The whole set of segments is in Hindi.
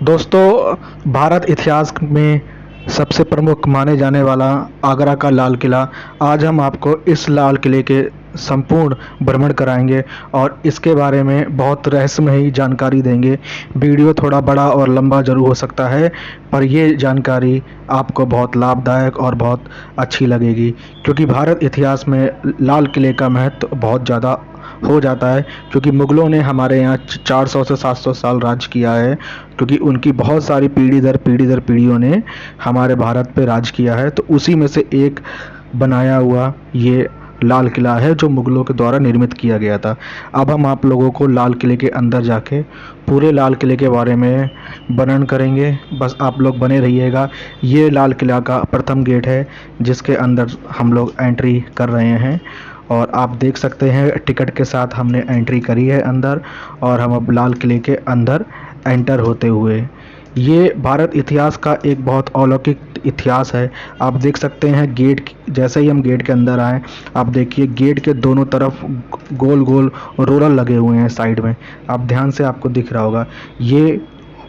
दोस्तों, भारत इतिहास में सबसे प्रमुख माने जाने वाला आगरा का लाल किला। आज हम आपको इस लाल किले के संपूर्ण भ्रमण कराएंगे और इसके बारे में बहुत रहस्यमयी जानकारी देंगे। वीडियो थोड़ा बड़ा और लंबा जरूर हो सकता है, पर ये जानकारी आपको बहुत लाभदायक और बहुत अच्छी लगेगी, क्योंकि भारत इतिहास में लाल किले का महत्व बहुत ज़्यादा हो जाता है। क्योंकि मुग़लों ने हमारे यहाँ 400 से 700 साल राज किया है, क्योंकि उनकी बहुत सारी पीढ़ी दर पीढ़ियों ने हमारे भारत पे राज किया है। तो उसी में से एक बनाया हुआ ये लाल किला है, जो मुग़लों के द्वारा निर्मित किया गया था। अब हम आप लोगों को लाल किले के अंदर जाके पूरे लाल किले के बारे में वर्णन करेंगे। बस आप लोग बने रहिएगा। ये लाल किला का प्रथम गेट है, जिसके अंदर हम लोग एंट्री कर रहे हैं और आप देख सकते हैं टिकट के साथ हमने एंट्री करी है अंदर, और हम अब लाल किले के अंदर एंटर होते हुए, ये भारत इतिहास का एक बहुत अलौकिक इतिहास है। आप देख सकते हैं गेट, जैसे ही हम गेट के अंदर आए, आप देखिए गेट के दोनों तरफ गोल गोल रोलर लगे हुए हैं साइड में। आप ध्यान से, आपको दिख रहा होगा ये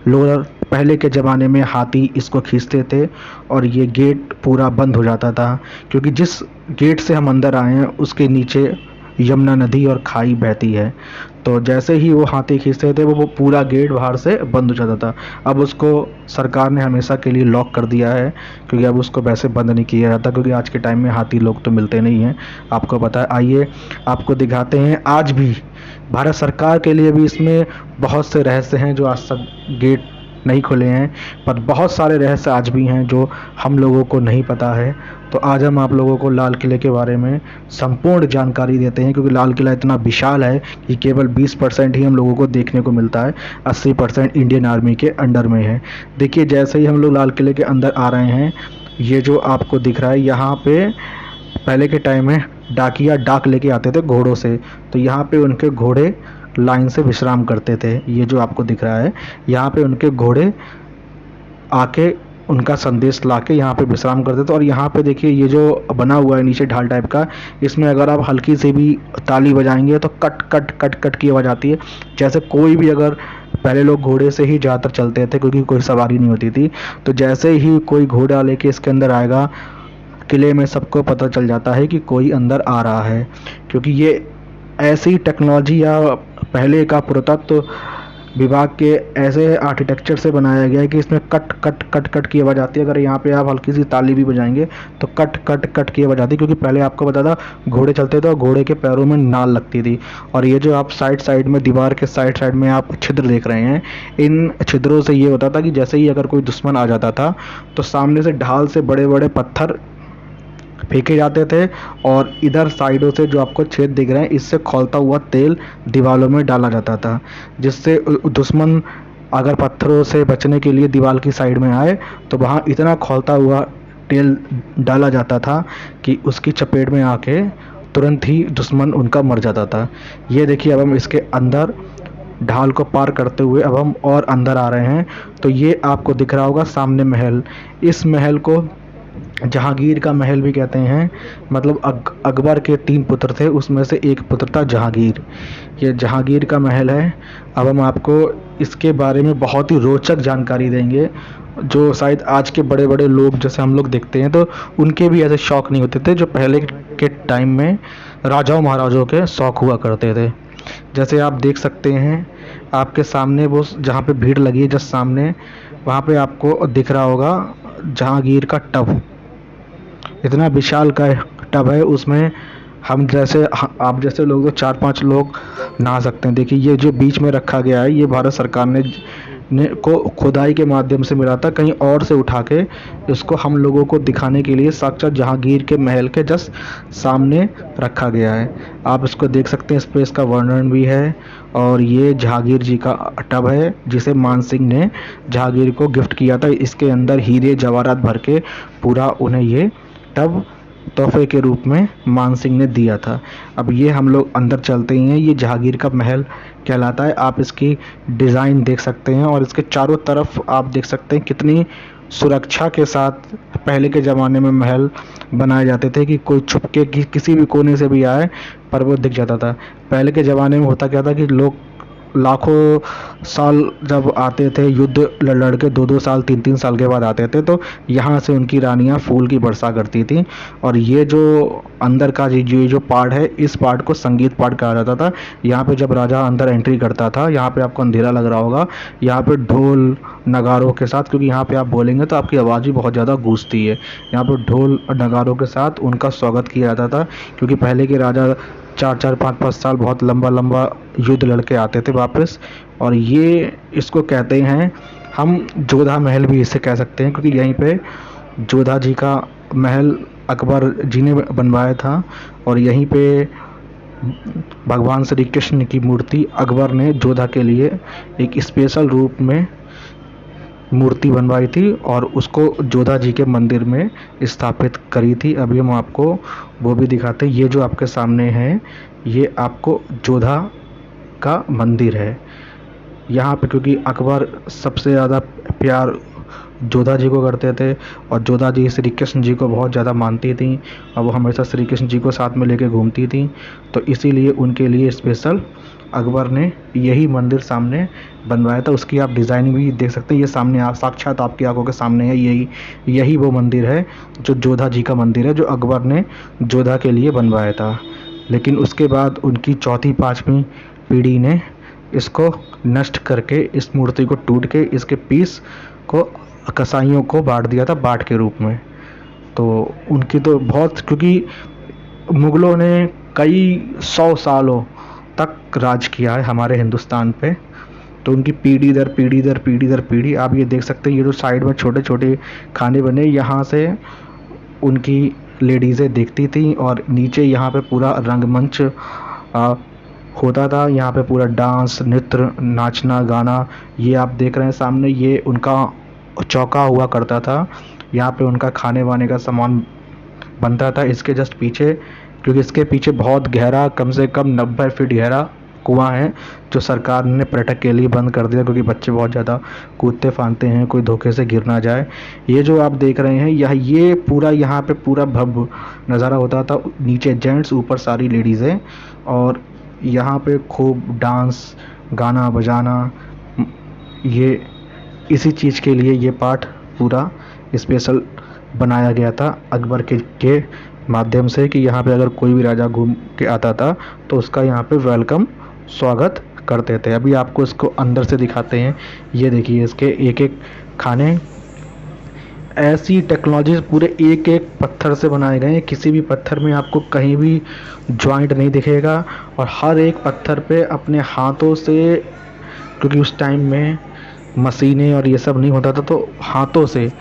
रोलर पहले के ज़माने में हाथी इसको खींचते थे और ये गेट पूरा बंद हो जाता था, क्योंकि जिस गेट से हम अंदर आए हैं उसके नीचे यमुना नदी और खाई बहती है। तो जैसे ही वो हाथी खींचते थे वो पूरा गेट बाहर से बंद हो जाता था। अब उसको सरकार ने हमेशा के लिए लॉक कर दिया है, क्योंकि अब उसको वैसे बंद नहीं किया जाता, क्योंकि आज के टाइम में हाथी लोग तो मिलते नहीं हैं, आपको पता है। आइए आपको दिखाते हैं। आज भी भारत सरकार के लिए भी इसमें बहुत से रहस्य हैं जो आज तक गेट नहीं खुले हैं, पर बहुत सारे रहस्य आज भी हैं जो हम लोगों को नहीं पता है। तो आज हम आप लोगों को लाल किले के बारे में संपूर्ण जानकारी देते हैं, क्योंकि लाल किला इतना विशाल है कि केवल 20% ही हम लोगों को देखने को मिलता है, 80% इंडियन आर्मी के अंडर में है। देखिए, जैसे ही हम लोग लाल किले के अंदर आ रहे हैं, ये जो आपको दिख रहा है, यहाँ पे पहले के टाइम में डाकिया डाक लेके आते थे घोड़ों से, तो यहाँ पे उनके घोड़े लाइन से विश्राम करते थे। ये जो आपको दिख रहा है, यहाँ पे उनके घोड़े आके उनका संदेश लाके यहाँ पे विश्राम करते थे। और यहाँ पे देखिए ये जो बना हुआ है नीचे ढाल टाइप का, इसमें अगर आप हल्की से भी ताली बजाएंगे तो कट कट कट कट की आवाज़ आती है। जैसे कोई भी, अगर पहले लोग घोड़े से ही ज़्यादातर चलते थे क्योंकि कोई सवारी नहीं होती थी, तो जैसे ही कोई घोड़ा लेके इसके अंदर आएगा, किले में सबको पता चल जाता है कि कोई अंदर आ रहा है, क्योंकि ये ऐसी टेक्नोलॉजी या पहले का पुरातत्व विभाग के ऐसे आर्किटेक्चर से बनाया गया है कि इसमें कट कट कट कट की आवाज़ आती है। अगर यहाँ पे आप हल्की सी ताली भी बजाएंगे तो कट कट कट की आवाज़ आती है, क्योंकि पहले आपको बता था घोड़े चलते थे और घोड़े के पैरों में नाल लगती थी। और ये जो आप साइड साइड में, दीवार के साइड साइड में आप छिद्र देख रहे हैं, इन छिद्रों से ये होता था कि जैसे ही अगर कोई दुश्मन आ जाता था तो सामने से ढाल से बड़े बड़े पत्थर फेंके जाते थे, और इधर साइडों से जो आपको छेद दिख रहे हैं, इससे खौलता हुआ तेल दीवारों में डाला जाता था, जिससे दुश्मन अगर पत्थरों से बचने के लिए दीवार की साइड में आए तो वहाँ इतना खौलता हुआ तेल डाला जाता था कि उसकी चपेट में आके तुरंत ही दुश्मन उनका मर जाता था। ये देखिए, अब हम इसके अंदर ढाल को पार करते हुए अब हम और अंदर आ रहे हैं। तो ये आपको दिख रहा होगा सामने महल। इस महल को जहांगीर का महल भी कहते हैं। मतलब अकबर के 3 पुत्र थे, उसमें से एक पुत्र था जहांगीर। ये जहांगीर का महल है। अब हम आपको इसके बारे में बहुत ही रोचक जानकारी देंगे, जो शायद आज के बड़े बड़े लोग जैसे हम लोग देखते हैं तो उनके भी ऐसे शौक़ नहीं होते थे, जो पहले के टाइम में राजाओं महाराजाओं के शौक़ हुआ करते थे। जैसे आप देख सकते हैं आपके सामने, वो जहाँ पे भीड़ लगी है जस्ट सामने, वहाँ पे आपको दिख रहा होगा जहांगीर का टब। इतना विशाल का टब है, उसमें हम जैसे, आप जैसे लोग तो 4-5 लोग नहा सकते हैं। देखिए, ये जो बीच में रखा गया है, ये भारत सरकार ने को खुदाई के माध्यम से मिला था, कहीं और से उठा के इसको हम लोगों को दिखाने के लिए साक्षात जहांगीर के महल के जस्ट सामने रखा गया है। आप इसको देख सकते हैं, इस पे इसका वर्णन भी है। और ये जहांगीर जी का टब है, जिसे मान सिंह ने जहांगीर को गिफ्ट किया था। इसके अंदर हीरे जवाहरात भर के पूरा उन्हें ये टब तोहफे के रूप में मान सिंह ने दिया था। अब ये हम लोग अंदर चलते हैं। ये जहांगीर का महल कहलाता है। आप इसकी डिज़ाइन देख सकते हैं, और इसके चारों तरफ आप देख सकते हैं कितनी सुरक्षा के साथ पहले के ज़माने में महल बनाए जाते थे कि कोई छुप के किसी भी कोने से भी आए पर वो दिख जाता था। पहले के ज़माने में होता क्या था कि लोग लाखों साल जब आते थे युद्ध लड़ के 2-2 साल 3-3 साल के बाद आते थे, तो यहाँ से उनकी रानियाँ फूल की वर्षा करती थी। और ये जो अंदर का ये जो पार्ट है, इस पार्ट को संगीत पार्ट कहा जाता था। यहाँ पे जब राजा अंदर एंट्री करता था, यहाँ पे आपको अंधेरा लग रहा होगा, यहाँ पे ढोल नगारों के साथ, क्योंकि यहाँ पे आप बोलेंगे तो आपकी आवाज़ भी बहुत ज़्यादा गूंजती है, यहाँ पे ढोल और नगारों के साथ उनका स्वागत किया जाता था। क्योंकि पहले के राजा 4-4 5-5 साल बहुत लंबा लंबा युद्ध लड़के आते थे वापस। और ये इसको कहते हैं हम जोधा महल भी इसे कह सकते हैं, क्योंकि यहीं पे जोधा जी का महल अकबर जी ने बनवाया था। और यहीं पे भगवान श्री कृष्ण की मूर्ति अकबर ने जोधा के लिए एक स्पेशल रूप में मूर्ति बनवाई थी और उसको जोधा जी के मंदिर में स्थापित करी थी। अभी हम आपको वो भी दिखाते हैं। ये जो आपके सामने है, ये आपको जोधा का मंदिर है। यहाँ पे क्योंकि अकबर सबसे ज़्यादा प्यार जोधा जी को करते थे और जोधा जी श्री कृष्ण जी को बहुत ज़्यादा मानती थी और वो हमेशा श्री कृष्ण जी को साथ में लेके घूमती थी, तो इसीलिए उनके लिए स्पेशल अकबर ने यही मंदिर सामने बनवाया था। उसकी आप डिज़ाइनिंग भी देख सकते हैं, ये सामने आप साक्षात आपकी आंखों के सामने है। यही वो मंदिर है जो जोधा जी का मंदिर है, जो अकबर ने जोधा के लिए बनवाया था। लेकिन उसके बाद उनकी चौथी 5वीं पीढ़ी ने इसको नष्ट करके, इस मूर्ति को टूट के, इसके पीस को कसाईयों को बांट दिया था, बाट के रूप में। तो उनकी तो बहुत, क्योंकि मुग़लों ने कई 100 सालों तक राज किया है हमारे हिंदुस्तान पे, तो उनकी पीढ़ी दर पीढ़ी दर पीढ़ी दर पीढ़ी आप ये देख सकते हैं। ये जो साइड में छोटे छोटे खाने बने, यहाँ से उनकी लेडीज़ें देखती थी और नीचे यहाँ पे पूरा रंगमंच होता था। यहाँ पे पूरा डांस, नृत्य, नाचना, गाना, ये आप देख रहे हैं सामने, ये उनका चौका हुआ करता था। यहाँ पे उनका खाने वाने का सामान बनता था। इसके जस्ट पीछे, क्योंकि इसके पीछे बहुत गहरा, कम से कम 90 फीट गहरा कुआं है, जो सरकार ने पर्यटक के लिए बंद कर दिया, क्योंकि बच्चे बहुत ज़्यादा कूदते फांदते हैं, कोई धोखे से गिर ना जाए। ये जो आप देख रहे हैं, ये पूरा यहाँ पे पूरा भव्य नज़ारा होता था। नीचे जेंट्स, ऊपर सारी लेडीज़ें, और यहाँ पे खूब डांस, गाना बजाना, ये इसी चीज़ के लिए ये पार्ट पूरा स्पेशल बनाया गया था अकबर के माध्यम से, कि यहाँ पे अगर कोई भी राजा घूम के आता था तो उसका यहाँ पे वेलकम, स्वागत करते थे। अभी आपको इसको अंदर से दिखाते हैं। ये देखिए, इसके एक एक खाने, ऐसी टेक्नोलॉजी पूरे एक एक पत्थर से बनाए गए हैं। किसी भी पत्थर में आपको कहीं भी जॉइंट नहीं दिखेगा, और हर एक पत्थर पे अपने हाथों से, क्योंकि उस टाइम में मशीनें और ये सब नहीं होता था, तो हाथों से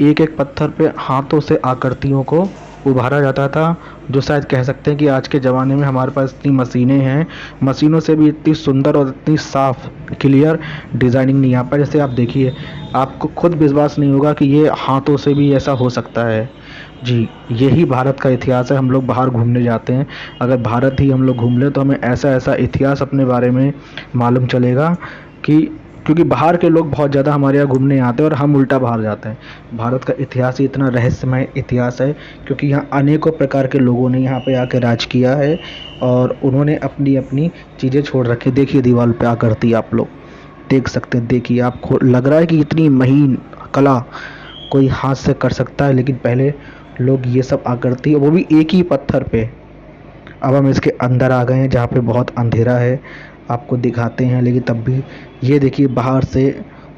एक एक पत्थर पे हाथों से आकृतियों को उभारा जाता था। जो शायद कह सकते हैं कि आज के ज़माने में हमारे पास इतनी मशीनें हैं, मशीनों से भी इतनी सुंदर और इतनी साफ क्लियर डिज़ाइनिंग नहीं आ पाई। जैसे आप देखिए, आपको खुद विश्वास नहीं होगा कि ये हाथों से भी ऐसा हो सकता है। जी, यही भारत का इतिहास है। हम लोग बाहर घूमने जाते हैं, अगर भारत ही हम लोग घूम लें तो हमें ऐसा ऐसा इतिहास अपने बारे में मालूम चलेगा, कि क्योंकि बाहर के लोग बहुत ज़्यादा हमारे यहाँ घूमने आते हैं और हम उल्टा बाहर जाते हैं। भारत का इतिहास ही इतना रहस्यमय इतिहास है, क्योंकि यहाँ अनेकों प्रकार के लोगों ने यहाँ पे आके राज किया है और उन्होंने अपनी अपनी चीज़ें छोड़ रखी। देखिए दीवार पे आकृति आप लोग देख सकते हैं। देखिए, आपको लग रहा है कि इतनी महीन कला कोई हाथ से कर सकता है, लेकिन पहले लोग ये सब आकृति, वो भी एक ही पत्थर पे। अब हम इसके अंदर आ गए हैं, जहाँ पे बहुत अंधेरा है, आपको दिखाते हैं। लेकिन तब भी ये देखिए, बाहर से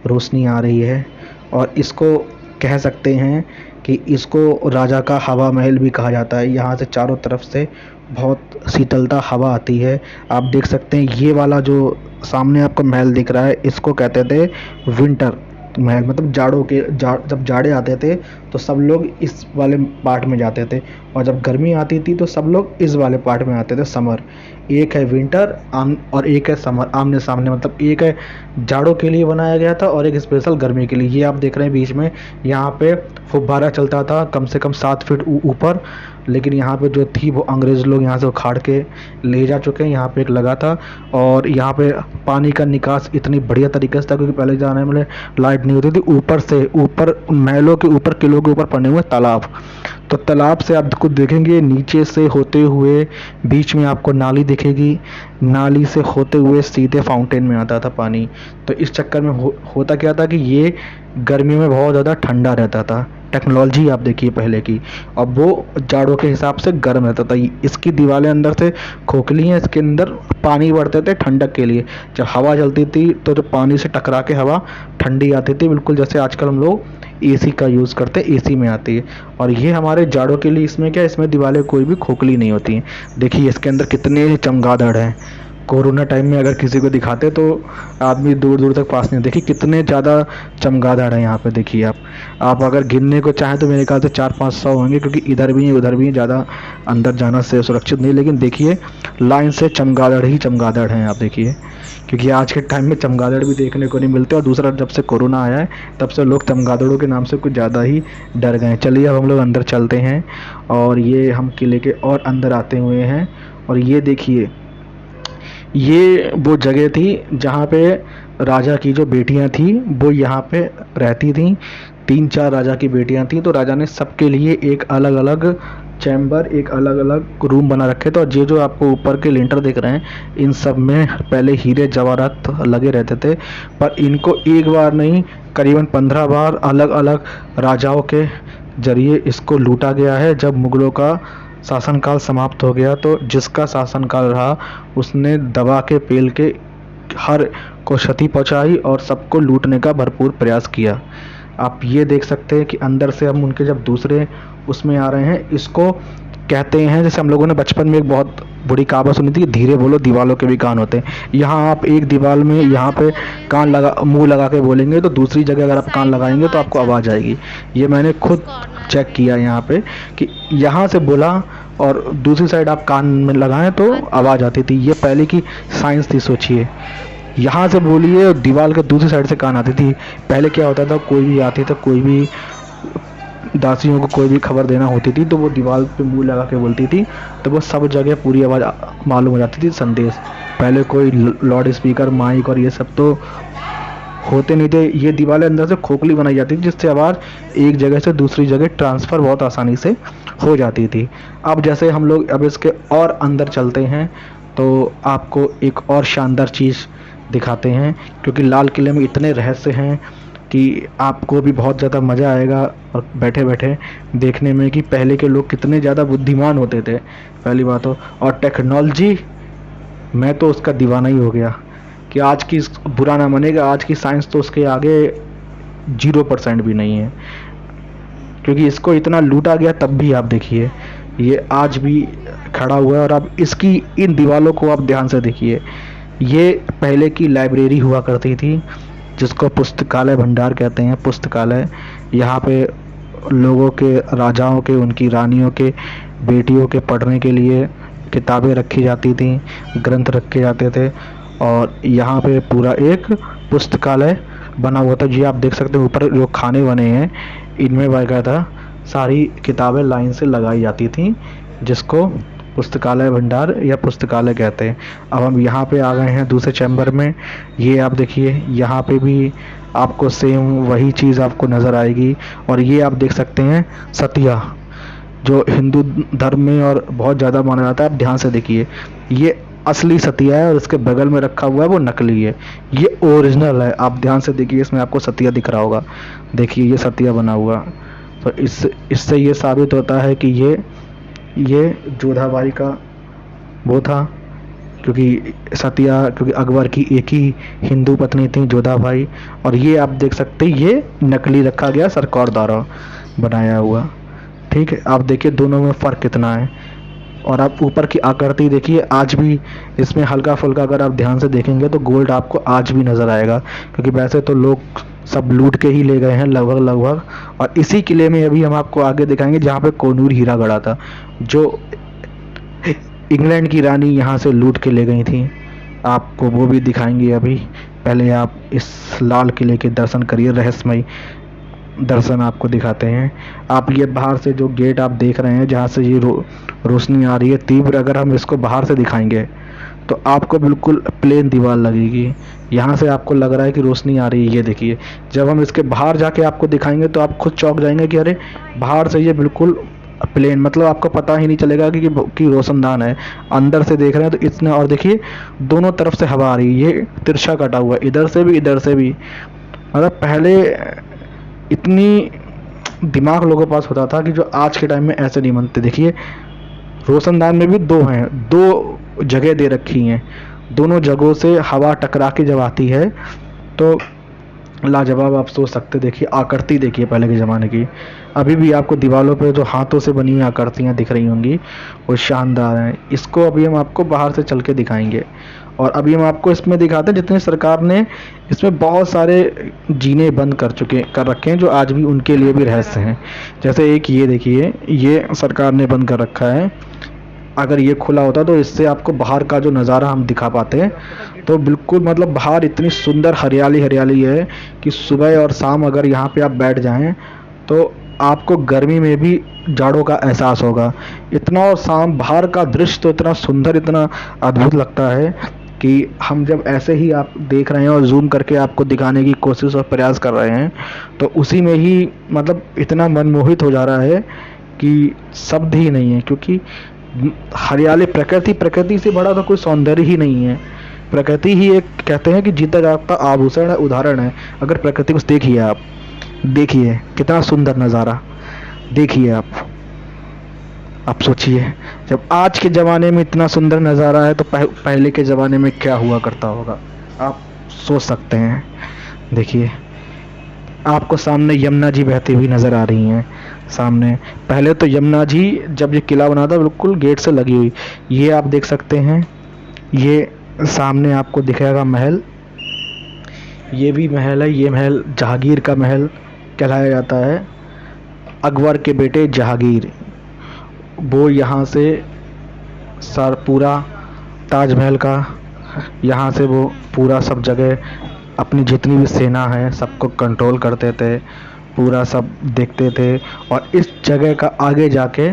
रोशनी आ रही है, और इसको कह सकते हैं कि इसको राजा का हवा महल भी कहा जाता है। यहाँ से चारों तरफ से बहुत शीतलता हवा आती है। आप देख सकते हैं, ये वाला जो सामने आपको महल दिख रहा है, इसको कहते थे विंटर महल। मतलब जब जाड़े आते थे तो सब लोग इस वाले पार्ट में जाते थे, और जब गर्मी आती थी तो सब लोग इस वाले पार्ट में आते थे, समर। एक है विंटर और एक है समर, आमने सामने। मतलब एक है जाड़ों के लिए बनाया गया था और एक स्पेशल गर्मी के लिए। ये आप देख रहे हैं बीच में, यहाँ पे फुब्बारा चलता था कम से कम 7 फीट ऊपर, लेकिन यहाँ पे जो थी वो अंग्रेज़ लोग यहाँ से उखाड़ के ले जा चुके हैं। यहाँ पे एक लगा था, और यहाँ पे पानी का निकास इतनी बढ़िया तरीके से था, क्योंकि पहले जाने में लाइट नहीं होती थी। ऊपर से, ऊपर महलों के ऊपर, किलों के ऊपर पड़े हुए तालाब, तो तालाब से आप कुछ देखेंगे, नीचे से होते हुए बीच में आपको नाली दिखेगी, नाली से होते हुए सीधे फाउंटेन में आता था पानी। तो इस चक्कर में होता क्या था कि ये गर्मियों में बहुत ज़्यादा ठंडा रहता था। टेक्नोलॉजी आप देखिए पहले की, और वो जाड़ों के हिसाब से गर्म रहता था। इसकी दीवारें अंदर से खोखली हैं, इसके अंदर पानी भरते थे ठंडक के लिए। जब हवा चलती थी तो जो पानी से टकरा के हवा ठंडी आती थी, बिल्कुल जैसे आजकल हम लोग एसी का यूज़ करते हैं, एसी में आती है। और ये हमारे जाड़ों के लिए, इसमें क्या, इसमें दीवारें कोई भी खोखली नहीं होती हैं। देखिए इसके अंदर कितने चमगादड़ हैं। कोरोना टाइम में अगर किसी को दिखाते तो आदमी दूर दूर तक पास नहीं। देखिए कितने ज़्यादा चमगादड़ हैं यहाँ पे। देखिए आप अगर गिनने को चाहें तो मेरे ख्याल से 400-500 होंगे, क्योंकि इधर भी हैं उधर भी हैं, ज़्यादा अंदर जाना से सुरक्षित नहीं। लेकिन देखिए लाइन से चमगादड़ ही चमगादड़ हैं आप देखिए, क्योंकि आज के टाइम में चमगादड़ भी देखने को नहीं मिलते। और दूसरा, जब से कोरोना आया है तब से लोग चमगादड़ों के नाम से कुछ ज़्यादा ही डर गए हैं। चलिए अब हम लोग अंदर चलते हैं, और ये हम किले के और अंदर आते हुए हैं। और ये देखिए, ये वो जगह थी जहाँ पे राजा की जो बेटियाँ थी वो यहाँ पे रहती थीं। 3-4 राजा की बेटियाँ थीं, तो राजा ने सबके लिए एक अलग अलग चैम्बर, एक अलग अलग रूम बना रखे थे। और ये जो आपको ऊपर के लिंटर दिख रहे हैं, इन सब में पहले हीरे जवाहरात लगे रहते थे। पर इनको एक बार नहीं, करीबन 15 बार अलग अलग राजाओं के जरिए इसको लूटा गया है। जब मुग़लों का शासनकाल समाप्त हो गया तो जिसका शासनकाल रहा उसने दबा के पेल के हर को क्षति पहुंचाई और सबको लूटने का भरपूर प्रयास किया। आप ये देख सकते हैं कि अंदर से हम उनके जब दूसरे उसमें आ रहे हैं, इसको कहते हैं, जैसे हम लोगों ने बचपन में एक बहुत बुरी कहावत सुनी थी, धीरे बोलो दीवालों के भी कान होते हैं। यहाँ आप एक दीवार में यहाँ पे कान लगा, मुंह लगा के बोलेंगे तो दूसरी जगह अगर आप कान लगाएंगे तो आपको आवाज़ आएगी। ये मैंने खुद चेक किया यहाँ पे कि यहाँ से बोला और दूसरी साइड आप कान में लगाएं तो आवाज़ आती थी। ये पहले की साइंस थी, सोचिए। यहाँ से बोलिए और दीवार के दूसरी साइड से कान आती थी। पहले क्या होता था, कोई भी आती था, कोई भी दासियों को कोई भी खबर देना होती थी तो वो दीवार पे मुंह लगा के बोलती थी, तो वो सब जगह पूरी आवाज़ मालूम हो जाती थी, संदेश। पहले कोई लाउड स्पीकर, माइक और ये सब तो होते नहीं थे। ये दीवारें अंदर से खोखली बनाई जाती थी जिससे आवाज़ एक जगह से दूसरी जगह ट्रांसफ़र बहुत आसानी से हो जाती थी। अब जैसे हम लोग अब इसके और अंदर चलते हैं तो आपको एक और शानदार चीज़ दिखाते हैं, क्योंकि लाल किले में इतने रहस्य हैं कि आपको भी बहुत ज़्यादा मज़ा आएगा और बैठे बैठे देखने में कि पहले के लोग कितने ज़्यादा बुद्धिमान होते थे, पहली बात हो। और टेक्नोलॉजी, मैं तो उसका दीवाना ही हो गया कि आज की, बुरा ना मानेगा, आज की साइंस तो उसके आगे 0% भी नहीं है, क्योंकि इसको इतना लूटा गया तब भी आप देखिए ये आज भी खड़ा हुआ है। और आप इसकी इन दीवारों को आप ध्यान से देखिए। ये पहले की लाइब्रेरी हुआ करती थी जिसको पुस्तकालय भंडार कहते हैं, पुस्तकालय। यहाँ पे लोगों के, राजाओं के, उनकी रानियों के, बेटियों के पढ़ने के लिए किताबें रखी जाती थीं, ग्रंथ रखे जाते थे। और यहाँ पे पूरा एक पुस्तकालय बना हुआ था। जी आप देख सकते हैं ऊपर जो खाने बने हैं, इनमें बाकायदा सारी किताबें लाइन से लगाई जाती थीं, जिसको पुस्तकालय भंडार या पुस्तकालय कहते हैं। अब हम यहाँ पे आ गए हैं दूसरे चैम्बर में। ये आप देखिए, यहाँ पे भी आपको सेम वही चीज़ आपको नज़र आएगी। और ये आप देख सकते हैं सतिया, जो हिंदू धर्म में और बहुत ज़्यादा माना जाता है। आप ध्यान से देखिए, ये असली सतिया है और इसके बगल में रखा हुआ है वो नकली है, ये ओरिजिनल है। आप ध्यान से देखिए, इसमें आपको सतिया दिख रहा होगा। देखिए ये सतिया बना हुआ। तो इससे ये साबित होता है कि ये जोधाबाई का वो था, क्योंकि सतिया, क्योंकि अकबर की एक ही हिंदू पत्नी थी, जोधाबाई। और ये आप देख सकते हैं ये नकली रखा गया, सरकार द्वारा बनाया हुआ। ठीक है, आप देखिए दोनों में फ़र्क कितना है। और आप ऊपर की आकृति देखिए, आज भी इसमें हल्का फुल्का अगर आप ध्यान से देखेंगे तो गोल्ड आपको आज भी नज़र आएगा, क्योंकि वैसे तो लोग सब लूट के ही ले गए हैं लगभग। और इसी किले में अभी हम आपको आगे दिखाएंगे जहाँ पे कोनूर हीरा गड़ा था, जो इंग्लैंड की रानी यहाँ से लूट के ले गई थी। आपको वो भी दिखाएंगे अभी। पहले आप इस लाल किले के दर्शन करिए, रहस्यमय दर्शन आपको दिखाते हैं। आप ये बाहर से जो गेट आप देख रहे हैं, जहाँ से ये रोशनी आ रही है तीव्र, अगर हम इसको बाहर से दिखाएंगे तो आपको बिल्कुल प्लेन दीवार लगेगी। यहाँ से आपको लग रहा है कि रोशनी आ रही है, ये देखिए। जब हम इसके बाहर जाके आपको दिखाएंगे तो आप खुद चौंक जाएंगे कि अरे बाहर से ये बिल्कुल प्लेन, मतलब आपको पता ही नहीं चलेगा कि रोशनदान है। अंदर से देख रहे हैं तो इतना, और देखिए दोनों तरफ से हवा आ रही है, ये तिरछा कटा हुआ है, इधर से भी इधर से भी। मतलब पहले इतनी दिमाग लोगों के पास होता था कि जो आज के टाइम में ऐसे नहीं बनते। देखिए रोशनदान में भी दो हैं, दो जगह दे रखी हैं, दोनों जगहों से हवा टकरा के जब आती है तो लाजवाब आप सोच सकते। देखिए आकृति देखिए पहले के ज़माने की, अभी भी आपको दीवारों पे जो हाथों से बनी हुई आकृतियाँ दिख रही होंगी वो शानदार हैं। इसको अभी हम आपको बाहर से चल के दिखाएंगे, और अभी हम आपको इसमें दिखाते हैं जितने सरकार ने इसमें बहुत सारे जीने बंद कर रखे हैं जो आज भी उनके लिए भी रहस्य हैं। जैसे एक ये देखिए, ये सरकार ने बंद कर रखा है। अगर ये खुला होता तो इससे आपको बाहर का जो नज़ारा हम दिखा पाते हैं। तो बिल्कुल मतलब बाहर इतनी सुंदर हरियाली हरियाली है कि सुबह और शाम अगर यहाँ पे आप बैठ जाएं तो आपको गर्मी में भी जाड़ों का एहसास होगा। इतना, और शाम बाहर का दृश्य तो इतना सुंदर, इतना अद्भुत लगता है कि हम जब ऐसे ही आप देख रहे हैं और जूम करके आपको दिखाने की कोशिश और प्रयास कर रहे हैं तो उसी में ही मतलब इतना मनमोहित हो जा रहा है कि शब्द ही नहीं है। क्योंकि हरियाली, प्रकृति से बड़ा तो कोई सौंदर्य ही नहीं है। प्रकृति ही एक, कहते हैं कि जीता जागता आभूषण है, उदाहरण है। अगर प्रकृति को देखिए आप, देखिए कितना सुंदर नज़ारा, देखिए आप सोचिए जब आज के ज़माने में इतना सुंदर नज़ारा है तो पहले के ज़माने में क्या हुआ करता होगा, आप सोच सकते हैं। देखिए आपको सामने यमुना जी बहती हुई नज़र आ रही हैं सामने। पहले तो यमुना जी जब ये किला बना था बिल्कुल गेट से लगी हुई, ये आप देख सकते हैं। ये सामने आपको दिखेगा महल, ये भी महल है। ये महल जहांगीर का महल कहलाया जाता है। अकबर के बेटे जहांगीर, वो यहाँ से पूरा ताजमहल का, यहाँ से वो पूरा सब जगह अपनी जितनी भी सेना है सबको कंट्रोल करते थे, पूरा सब देखते थे। और इस जगह का आगे जाके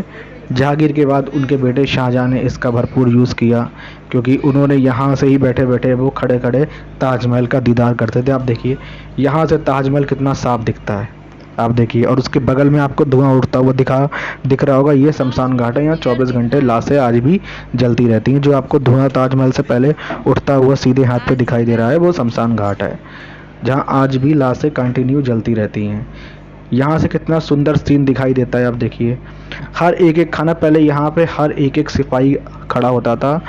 जहांगीर के बाद उनके बेटे शाहजहां ने इसका भरपूर यूज़ किया, क्योंकि उन्होंने यहाँ से ही बैठे बैठे वो खड़े खड़े ताजमहल का दीदार करते थे। आप देखिए यहाँ से ताजमहल कितना साफ दिखता है, आप देखिए। और उसके बगल में आपको धुआं उड़ता हुआ दिख रहा होगा, ये शमशान घाट है। यहाँ 24 घंटे लाशें आज भी जलती रहती हैं। जो आपको धुआं ताजमहल से पहले उड़ता हुआ सीधे हाथ पे दिखाई दे रहा है वो शमशान घाट है, जहाँ आज भी लाशें कंटिन्यू जलती रहती हैं। यहाँ से कितना सुंदर सीन दिखाई देता है, आप देखिए। हर एक खाना, पहले यहाँ पे हर एक सिपाही खड़ा होता था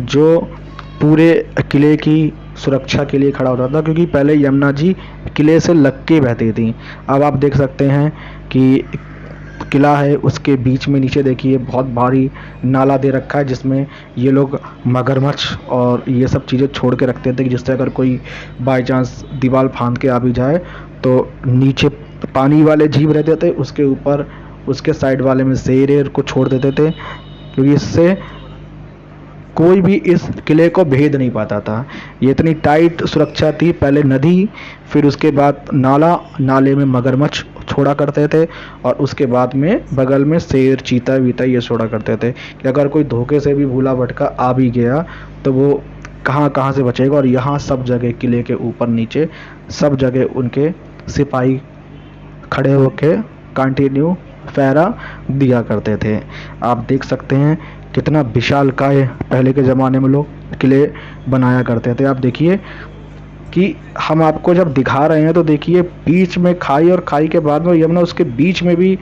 जो पूरे किले की सुरक्षा के लिए खड़ा होता था, क्योंकि पहले यमुना जी किले से लग के बहती थी। अब आप देख सकते हैं कि किला है, उसके बीच में नीचे देखिए बहुत भारी नाला दे रखा है, जिसमें ये लोग मगरमच्छ और ये सब चीज़ें छोड़ के रखते थे कि जिससे अगर कोई बाय चांस दीवार फांद के आ भी जाए तो नीचे पानी वाले जीव रहते थे, उसके ऊपर उसके साइड वाले में शेर को छोड़ देते थे, क्योंकि इससे कोई भी इस किले को भेद नहीं पाता था। ये इतनी टाइट सुरक्षा थी। पहले नदी, फिर उसके बाद नाला, नाले में मगरमच्छ छोड़ा करते थे, और उसके बाद में बगल में शेर, चीता वीता ये छोड़ा करते थे कि अगर कोई धोखे से भी भूला भटका आ भी गया तो वो कहाँ से बचेगा। और यहाँ सब जगह किले के ऊपर नीचे सब जगह उनके सिपाही खड़े होके कंटिन्यू पहरा दिया करते थे। आप देख सकते हैं कितना विशालकाय पहले के ज़माने में लोग किले बनाया करते थे। आप देखिए कि हम आपको जब दिखा रहे हैं तो देखिए बीच में खाई, और खाई के बाद में यमुना, उसके बीच में भी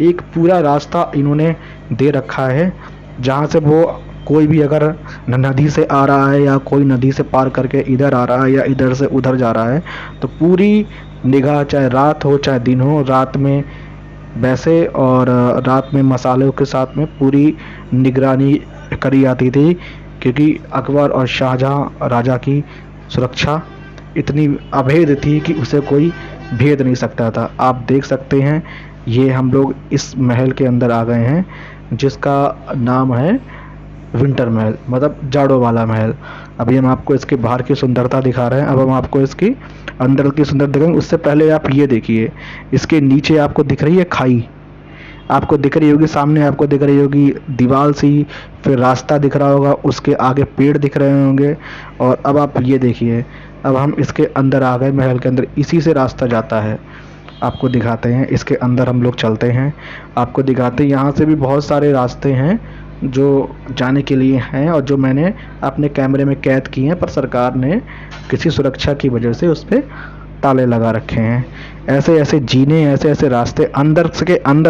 एक पूरा रास्ता इन्होंने दे रखा है, जहाँ से वो कोई भी अगर नदी से आ रहा है या कोई नदी से पार करके इधर आ रहा है या इधर से उधर जा रहा है तो पूरी निगाह, चाहे रात हो चाहे दिन हो, रात में वैसे और रात में मसालों के साथ में पूरी निगरानी करी जाती थी, क्योंकि अकबर और शाहजहां राजा की सुरक्षा इतनी अभेद थी कि उसे कोई भेद नहीं सकता था। आप देख सकते हैं ये हम लोग इस महल के अंदर आ गए हैं, जिसका नाम है विंटर महल, मतलब जाड़ों वाला महल। अभी हम आपको इसके बाहर की सुंदरता दिखा रहे हैं, अब हम आपको इसकी अंदर की सुंदरता दिखाएंगे। उससे पहले आप ये देखिए, इसके नीचे आपको दिख रही है खाई, आपको दिख रही होगी, सामने आपको दिख रही होगी दीवार सी, फिर रास्ता दिख रहा होगा, उसके आगे पेड़ दिख रहे होंगे। और अब आप ये देखिए, अब हम इसके अंदर आ गए महल के अंदर, इसी से रास्ता जाता है। आपको दिखाते हैं। इसके अंदर हम लोग चलते हैं, आपको दिखाते हैं। यहाँ से भी बहुत सारे रास्ते हैं जो जाने के लिए हैं और जो मैंने अपने कैमरे में कैद किए हैं, पर सरकार ने किसी सुरक्षा की वजह से उस पर ताले लगा रखे हैं। ऐसे ऐसे जीने, ऐसे ऐसे रास्ते अंदर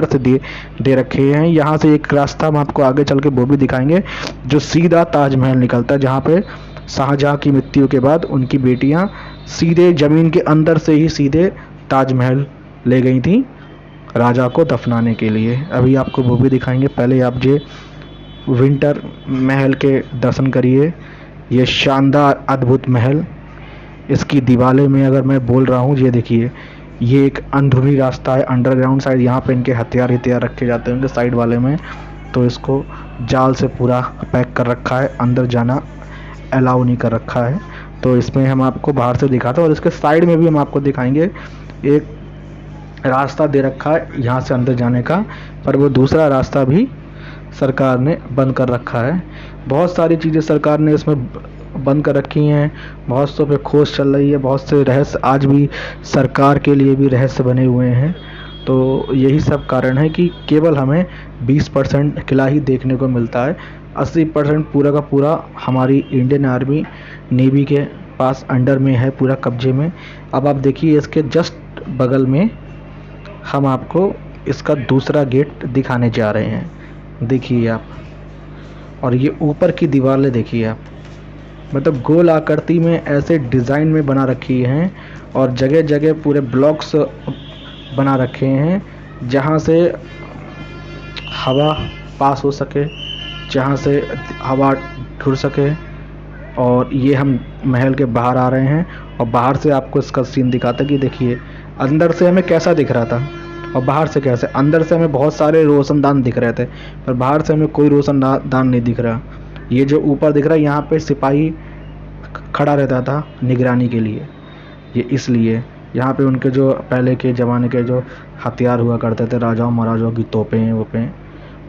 से दे रखे हैं। यहाँ से एक रास्ता हम आपको आगे चल के वो भी दिखाएंगे जो सीधा ताजमहल निकलता है, जहाँ पे शाहजहाँ की मृत्यु के बाद उनकी बेटियाँ सीधे ज़मीन के अंदर से ही सीधे ताजमहल ले गई थी राजा को दफनाने के लिए। अभी आपको वो भी दिखाएंगे। पहले आप ये विंटर महल के दर्शन करिए। ये शानदार अद्भुत महल, इसकी दीवारें में अगर मैं बोल रहा हूँ, ये देखिए, ये एक अंदरूनी रास्ता है, अंडरग्राउंड साइड। यहाँ पे इनके हथियार रखे जाते हैं उनके साइड वाले में, तो इसको जाल से पूरा पैक कर रखा है, अंदर जाना अलाउ नहीं कर रखा है। तो इसमें हम आपको बाहर से दिखाते हैं और इसके साइड में भी हम आपको दिखाएंगे। एक रास्ता दे रखा है यहाँ से अंदर जाने का, पर वो दूसरा रास्ता भी सरकार ने बंद कर रखा है। बहुत सारी चीज़ें सरकार ने इसमें बंद कर रखी हैं, बहुत सौ पे खोज चल रही है, बहुत से रहस्य आज भी सरकार के लिए भी रहस्य बने हुए हैं। तो यही सब कारण है कि केवल हमें 20% किला ही देखने को मिलता है, 80% पूरा का पूरा हमारी इंडियन आर्मी नेवी के पास अंडर में है, पूरा कब्जे में। अब आप देखिए इसके जस्ट बगल में हम आपको इसका दूसरा गेट दिखाने जा रहे हैं, देखिए आप। और ये ऊपर की दीवारें देखिए आप, मतलब गोल आकृति में ऐसे डिज़ाइन में बना रखी हैं और जगह जगह पूरे ब्लॉक्स बना रखे हैं जहाँ से हवा पास हो सके, जहाँ से हवा घुर सके। और ये हम महल के बाहर आ रहे हैं और बाहर से आपको इसका सीन दिखाता है कि देखिए अंदर से हमें कैसा दिख रहा था और बाहर से कैसे। अंदर से हमें बहुत सारे रोशनदान दिख रहे थे, पर बाहर से हमें कोई रोशनदान नहीं दिख रहा। ये जो ऊपर दिख रहा है, यहाँ पे सिपाही खड़ा रहता था निगरानी के लिए। ये इसलिए यहाँ पे उनके जो पहले के ज़माने के जो हथियार हुआ करते थे, राजाओं महाराजाओं की तोपें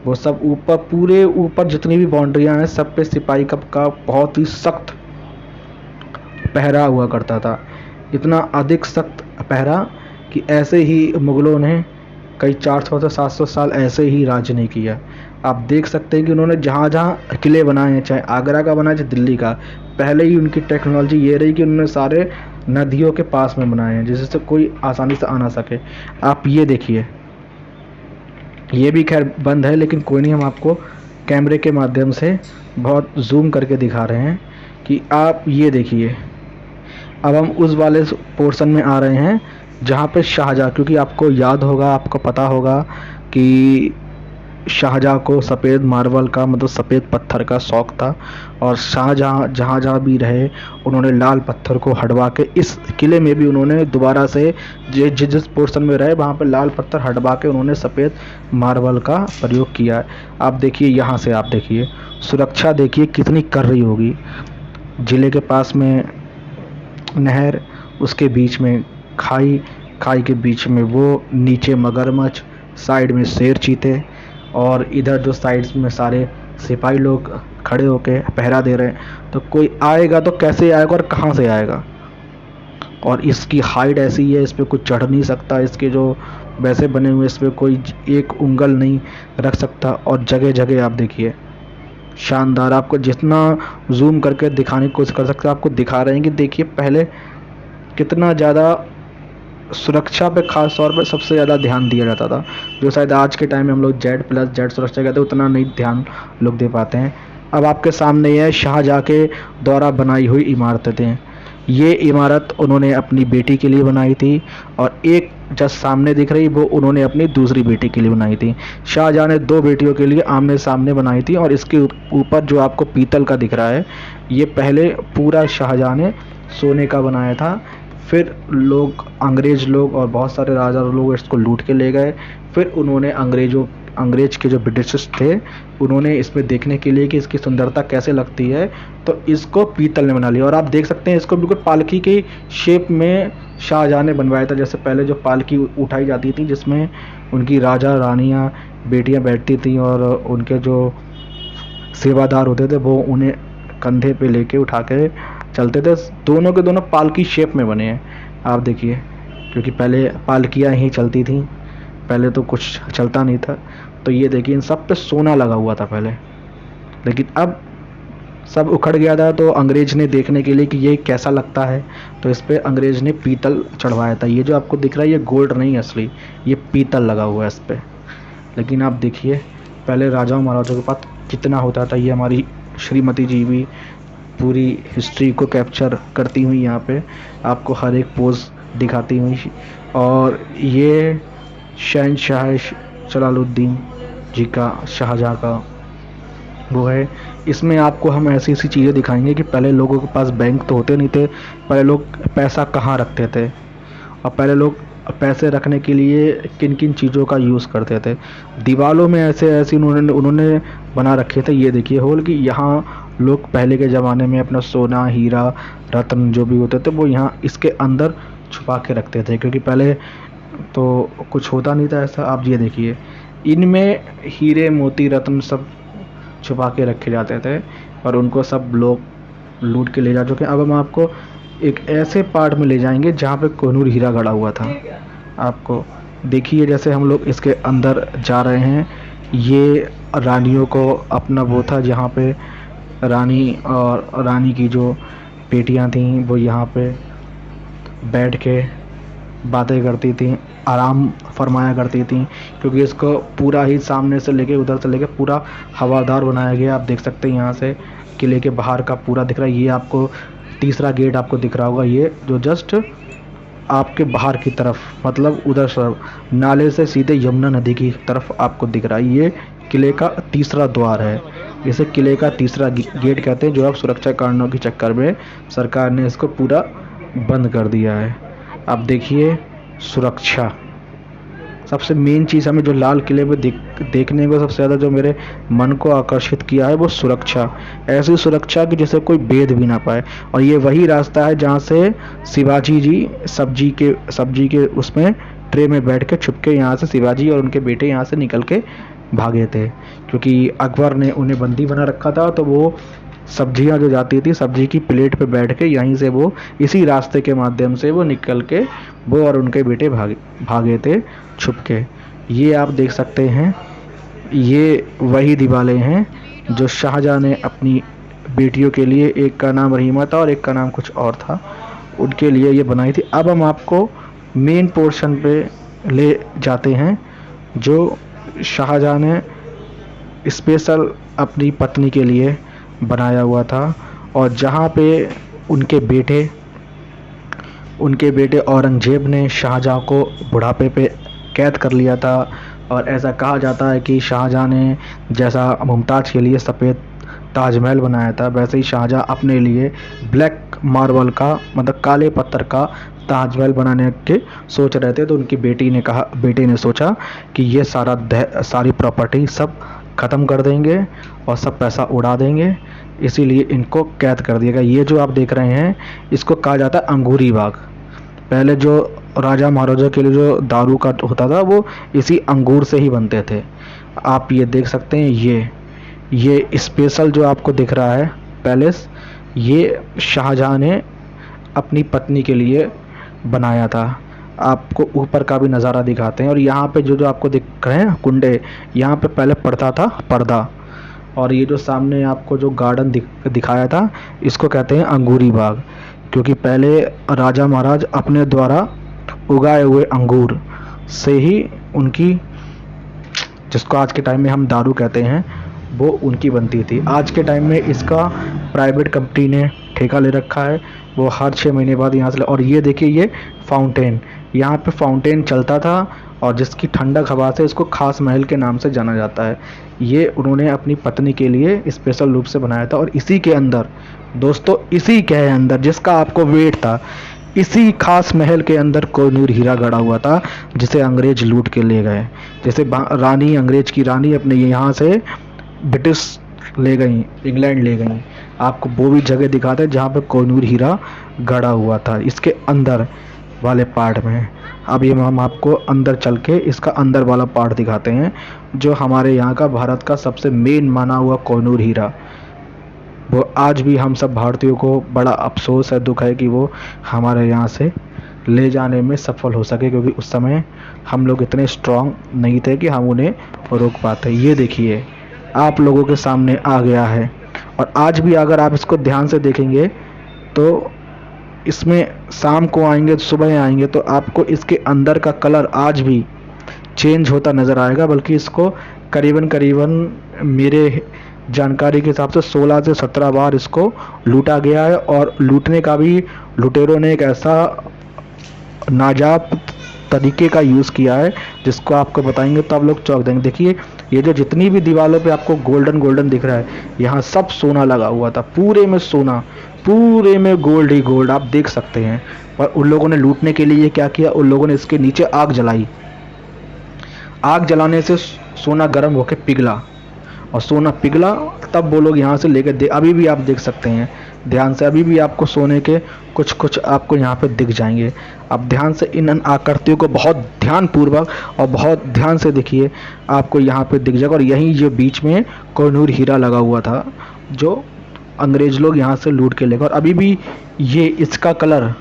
वो सब ऊपर, पूरे ऊपर जितनी भी बाउंड्रियाँ हैं सब पे सिपाही का बहुत ही सख्त पहरा हुआ करता था। इतना अधिक सख्त पहरा कि ऐसे ही मुग़लों ने कई 400 से 700 साल ऐसे ही राज नहीं किया। आप देख सकते हैं कि उन्होंने जहाँ जहाँ किले बनाए हैं, चाहे आगरा का बना चाहे दिल्ली का, पहले ही उनकी टेक्नोलॉजी ये रही कि उन्होंने सारे नदियों के पास में बनाए हैं जिससे कोई आसानी से आ ना सके। आप ये देखिए, ये भी खैर बंद है, लेकिन कोई नहीं, हम आपको कैमरे के माध्यम से बहुत जूम करके दिखा रहे हैं कि आप ये देखिए। अब हम उस वाले पोर्शन में आ रहे हैं जहाँ पे शाहजहाँ, क्योंकि आपको याद होगा, आपको पता होगा कि शाहजहाँ को सफ़ेद मार्बल का, मतलब सफ़ेद पत्थर का शौक़ था और शाहजहाँ जहाँ जहाँ भी रहे उन्होंने लाल पत्थर को हटवा के, इस किले में भी उन्होंने दोबारा से जिस पोर्शन में रहे वहाँ पे लाल पत्थर हटवा के उन्होंने सफ़ेद मार्बल का प्रयोग किया है। आप देखिए, यहाँ से आप देखिए सुरक्षा देखिए कितनी कर रही होगी। ज़िले के पास में नहर, उसके बीच में खाई, खाई के बीच में वो, नीचे मगरमच्छ, साइड में शेर चीते, और इधर जो साइड्स में सारे सिपाही लोग खड़े होके पहरा दे रहे हैं। तो कोई आएगा तो कैसे आएगा और कहाँ से आएगा। और इसकी हाइट ऐसी है, इस पर कुछ चढ़ नहीं सकता, इसके जो वैसे बने हुए इस पर कोई एक उंगल नहीं रख सकता। और जगह जगह आप देखिए शानदार, आपको जितना जूम करके दिखाने की कोशिश कर सकते हैं आपको दिखा रहे हैं कि देखिए पहले कितना ज़्यादा सुरक्षा पे खास तौर पर सबसे ज़्यादा ध्यान दिया जाता था, जो शायद आज के टाइम में हम लोग Z+Z सुरक्षा कहते हैं, उतना नहीं ध्यान लोग दे पाते हैं। अब आपके सामने यह शाहजहाँ के द्वारा बनाई हुई इमारतें थी। ये इमारत उन्होंने अपनी बेटी के लिए बनाई थी और एक जस्ट सामने दिख रही वो उन्होंने अपनी दूसरी बेटी के लिए बनाई थी। शाहजहाँ ने 2 बेटियों के लिए आमने सामने बनाई थी। और इसके ऊपर जो आपको पीतल का दिख रहा है, ये पहले पूरा शाहजहाँ ने सोने का बनाया था। फिर लोग, अंग्रेज़ लोग और बहुत सारे राजा लोग इसको लूट के ले गए। फिर उन्होंने अंग्रेज़ के जो ब्रिटिश थे उन्होंने इसमें देखने के लिए कि इसकी सुंदरता कैसे लगती है, तो इसको पीतल ने बना लिया। और आप देख सकते हैं इसको बिल्कुल पालकी की शेप में शाहजहाँ ने बनवाया था। जैसे पहले जो पालकी उठाई जाती थी जिसमें उनकी राजा रानियाँ बेटियाँ बैठती थी और उनके जो सेवादार होते थे वो उन्हें कंधे पे लेके उठा के चलते थे। दोनों के दोनों पालकी शेप में बने हैं। आप देखिए क्योंकि पहले पालकियाँ ही चलती थी, पहले तो कुछ चलता नहीं था। तो ये देखिए इन सब पे सोना लगा हुआ था पहले, लेकिन अब सब उखड़ गया था। तो अंग्रेज ने देखने के लिए कि ये कैसा लगता है, तो इस पे अंग्रेज ने पीतल चढ़वाया था। ये जो आपको दिख रहा है ये गोल्ड नहीं है असली, ये पीतल लगा हुआ है इस पे। लेकिन आप देखिए पहले राजाओं महाराजाओं के पास कितना होता था। ये हमारी श्रीमती जी भी पूरी हिस्ट्री को कैप्चर करती हुई यहाँ पे आपको हर एक पोज दिखाती हुई। और ये शहनशाह जलालुद्दीन जी का, शाहजहाँ का वो है। इसमें आपको हम ऐसी ऐसी चीज़ें दिखाएंगे कि पहले लोगों के पास बैंक तो होते नहीं थे, पहले लोग पैसा कहाँ रखते थे और पहले लोग पैसे रखने के लिए किन किन चीज़ों का यूज़ करते थे। दीवारों में ऐसे ऐसे उन्होंने बना रखे थे। ये देखिए होल कि यहाँ लोग पहले के ज़माने में अपना सोना, हीरा, रत्न जो भी होते थे वो यहाँ इसके अंदर छुपा के रखते थे, क्योंकि पहले तो कुछ होता नहीं था ऐसा। आप ये देखिए इनमें हीरे, मोती, रत्न सब छुपा के रखे जाते थे और उनको सब लोग लूट के ले जा चुके हैं। अब हम आपको एक ऐसे पार्ट में ले जाएंगे जहाँ पे कोहिनूर हीरा गड़ा हुआ था। आपको देखिए जैसे हम लोग इसके अंदर जा रहे हैं, ये रानियों को अपना वो था जहाँ पे रानी और रानी की जो बेटियाँ थीं वो यहाँ पे बैठ के बातें करती थी, आराम फरमाया करती थी, क्योंकि इसको पूरा ही सामने से लेके उधर से लेके पूरा हवादार बनाया गया। आप देख सकते हैं यहाँ से किले के बाहर का पूरा दिख रहा है। ये आपको तीसरा गेट आपको दिख रहा होगा, ये जो जस्ट आपके बाहर की तरफ, मतलब उधर से नाले से सीधे यमुना नदी की तरफ आपको दिख रहा है। ये किले का तीसरा द्वार है, इसे किले का तीसरा गेट कहते हैं, जो अब सुरक्षा कारणों के चक्कर में सरकार ने इसको पूरा बंद कर दिया है। अब देखिए सुरक्षा सबसे मेन चीज़ हमें जो लाल किले में देखने को सबसे ज़्यादा जो मेरे मन को आकर्षित किया है वो सुरक्षा। ऐसी सुरक्षा कि जिसे कोई भेद भी ना पाए। और ये वही रास्ता है जहाँ से शिवाजी जी सब्जी के उसमें ट्रे में बैठ के छुपके यहाँ से शिवाजी और उनके बेटे यहाँ से निकल के भागे थे, क्योंकि अकबर ने उन्हें बंदी बना रखा था। तो वो सब्जियां जो जाती थी सब्जी की प्लेट पे बैठ के यहीं से वो इसी रास्ते के माध्यम से वो निकल के वो और उनके बेटे भागे थे छुप के। ये आप देख सकते हैं, ये वही दीवारें हैं जो शाहजहाँ ने अपनी बेटियों के लिए, एक का नाम रहीमा था और एक का नाम कुछ और था, उनके लिए ये बनाई थी। अब हम आपको मेन पोर्शन पे ले जाते हैं जो शाहजहाँ ने स्पेशल अपनी पत्नी के लिए बनाया हुआ था, और जहाँ पे उनके बेटे औरंगजेब ने शाहजहाँ को बुढ़ापे पे कैद कर लिया था। और ऐसा कहा जाता है कि शाहजहाँ ने जैसा मुमताज़ के लिए सफ़ेद ताजमहल बनाया था, वैसे ही शाहजहाँ अपने लिए ब्लैक मार्बल का, मतलब काले पत्थर का ताजमहल बनाने के सोच रहे थे। तो उनकी बेटी ने सोचा कि ये सारी प्रॉपर्टी सब ख़त्म कर देंगे और सब पैसा उड़ा देंगे, इसीलिए इनको कैद कर दिया गया। ये जो आप देख रहे हैं इसको कहा जाता है अंगूरी बाग। पहले जो राजा महाराजा के लिए जो दारू का होता था वो इसी अंगूर से ही बनते थे। आप ये देख सकते हैं, ये स्पेशल जो आपको दिख रहा है पैलेस, ये शाहजहाँ ने अपनी पत्नी के लिए बनाया था। आपको ऊपर का भी नज़ारा दिखाते हैं। और यहाँ पे जो आपको दिख रहे हैं कुंडे, यहाँ पे पहले पड़ता था पर्दा। और ये जो सामने आपको जो गार्डन दिखाया था इसको कहते हैं अंगूरी बाग, क्योंकि पहले राजा महाराज अपने द्वारा उगाए हुए अंगूर से ही उनकी, जिसको आज के टाइम में हम दारू कहते हैं, वो उनकी बनती थी। आज के टाइम में इसका प्राइवेट कंपनी ने ठेका ले रखा है, वो हर 6 महीने बाद यहाँ से। और ये देखिए ये फाउंटेन, यहाँ पे फाउंटेन चलता था और जिसकी ठंडक हवा से इसको खास महल के नाम से जाना जाता है। ये उन्होंने अपनी पत्नी के लिए स्पेशल रूप से बनाया था। और इसी के अंदर दोस्तों, इसी के अंदर जिसका आपको वेट था, इसी खास महल के अंदर कोहिनूर हीरा गड़ा हुआ था, जिसे अंग्रेज लूट के ले गए। जैसे रानी, अंग्रेज की रानी अपने यहाँ से ब्रिटिश ले गई, इंग्लैंड ले गई, आपको वो भी जगह दिखाते हैं जहाँ पर कोहिनूर हीरा गड़ा हुआ था, इसके अंदर वाले पार्ट में। अब ये हम आपको अंदर चल के इसका अंदर वाला पार्ट दिखाते हैं, जो हमारे यहाँ का, भारत का सबसे मेन माना हुआ कोहिनूर हीरा। वो आज भी हम सब भारतीयों को बड़ा अफसोस है, दुख है कि वो हमारे यहाँ से ले जाने में सफल हो सके, क्योंकि उस समय हम लोग इतने स्ट्रांग नहीं थे कि हम उन्हें रोक पाते। ये देखिए आप लोगों के सामने आ गया है, और आज भी अगर आप इसको ध्यान से देखेंगे तो इसमें शाम को आएंगे, सुबह आएंगे, तो आपको इसके अंदर का कलर आज भी चेंज होता नज़र आएगा। बल्कि इसको करीबन करीबन मेरे जानकारी के हिसाब से 16 से 17 बार इसको लूटा गया है, और लूटने का भी लुटेरों ने एक ऐसा नाजाब तरीके का यूज़ किया है जिसको आपको बताएंगे तो आप लोग चौंक देंगे। देखिए ये जो जितनी भी दीवारों पे आपको गोल्डन गोल्डन दिख रहा है, यहाँ सब सोना लगा हुआ था, पूरे में सोना, पूरे में गोल्ड ही गोल्ड, आप देख सकते हैं। और उन लोगों ने लूटने के लिए क्या किया, उन लोगों ने इसके नीचे आग जलाई। आग जलाने से सोना गर्म होकर पिघला, और सोना पिघला तब वो लोग यहाँ से लेकर अभी भी आप देख सकते हैं ध्यान से, अभी भी आपको सोने के कुछ कुछ आपको यहाँ पे दिख जाएंगे। आप ध्यान से इन आकृतियों को बहुत ध्यानपूर्वक और बहुत ध्यान से देखिए, आपको यहाँ पे दिख जाएगा। और यहीं जो बीच में कोहिनूर हीरा लगा हुआ था जो अंग्रेज लोग यहाँ से लूट के ले गए। और अभी भी ये इसका कलर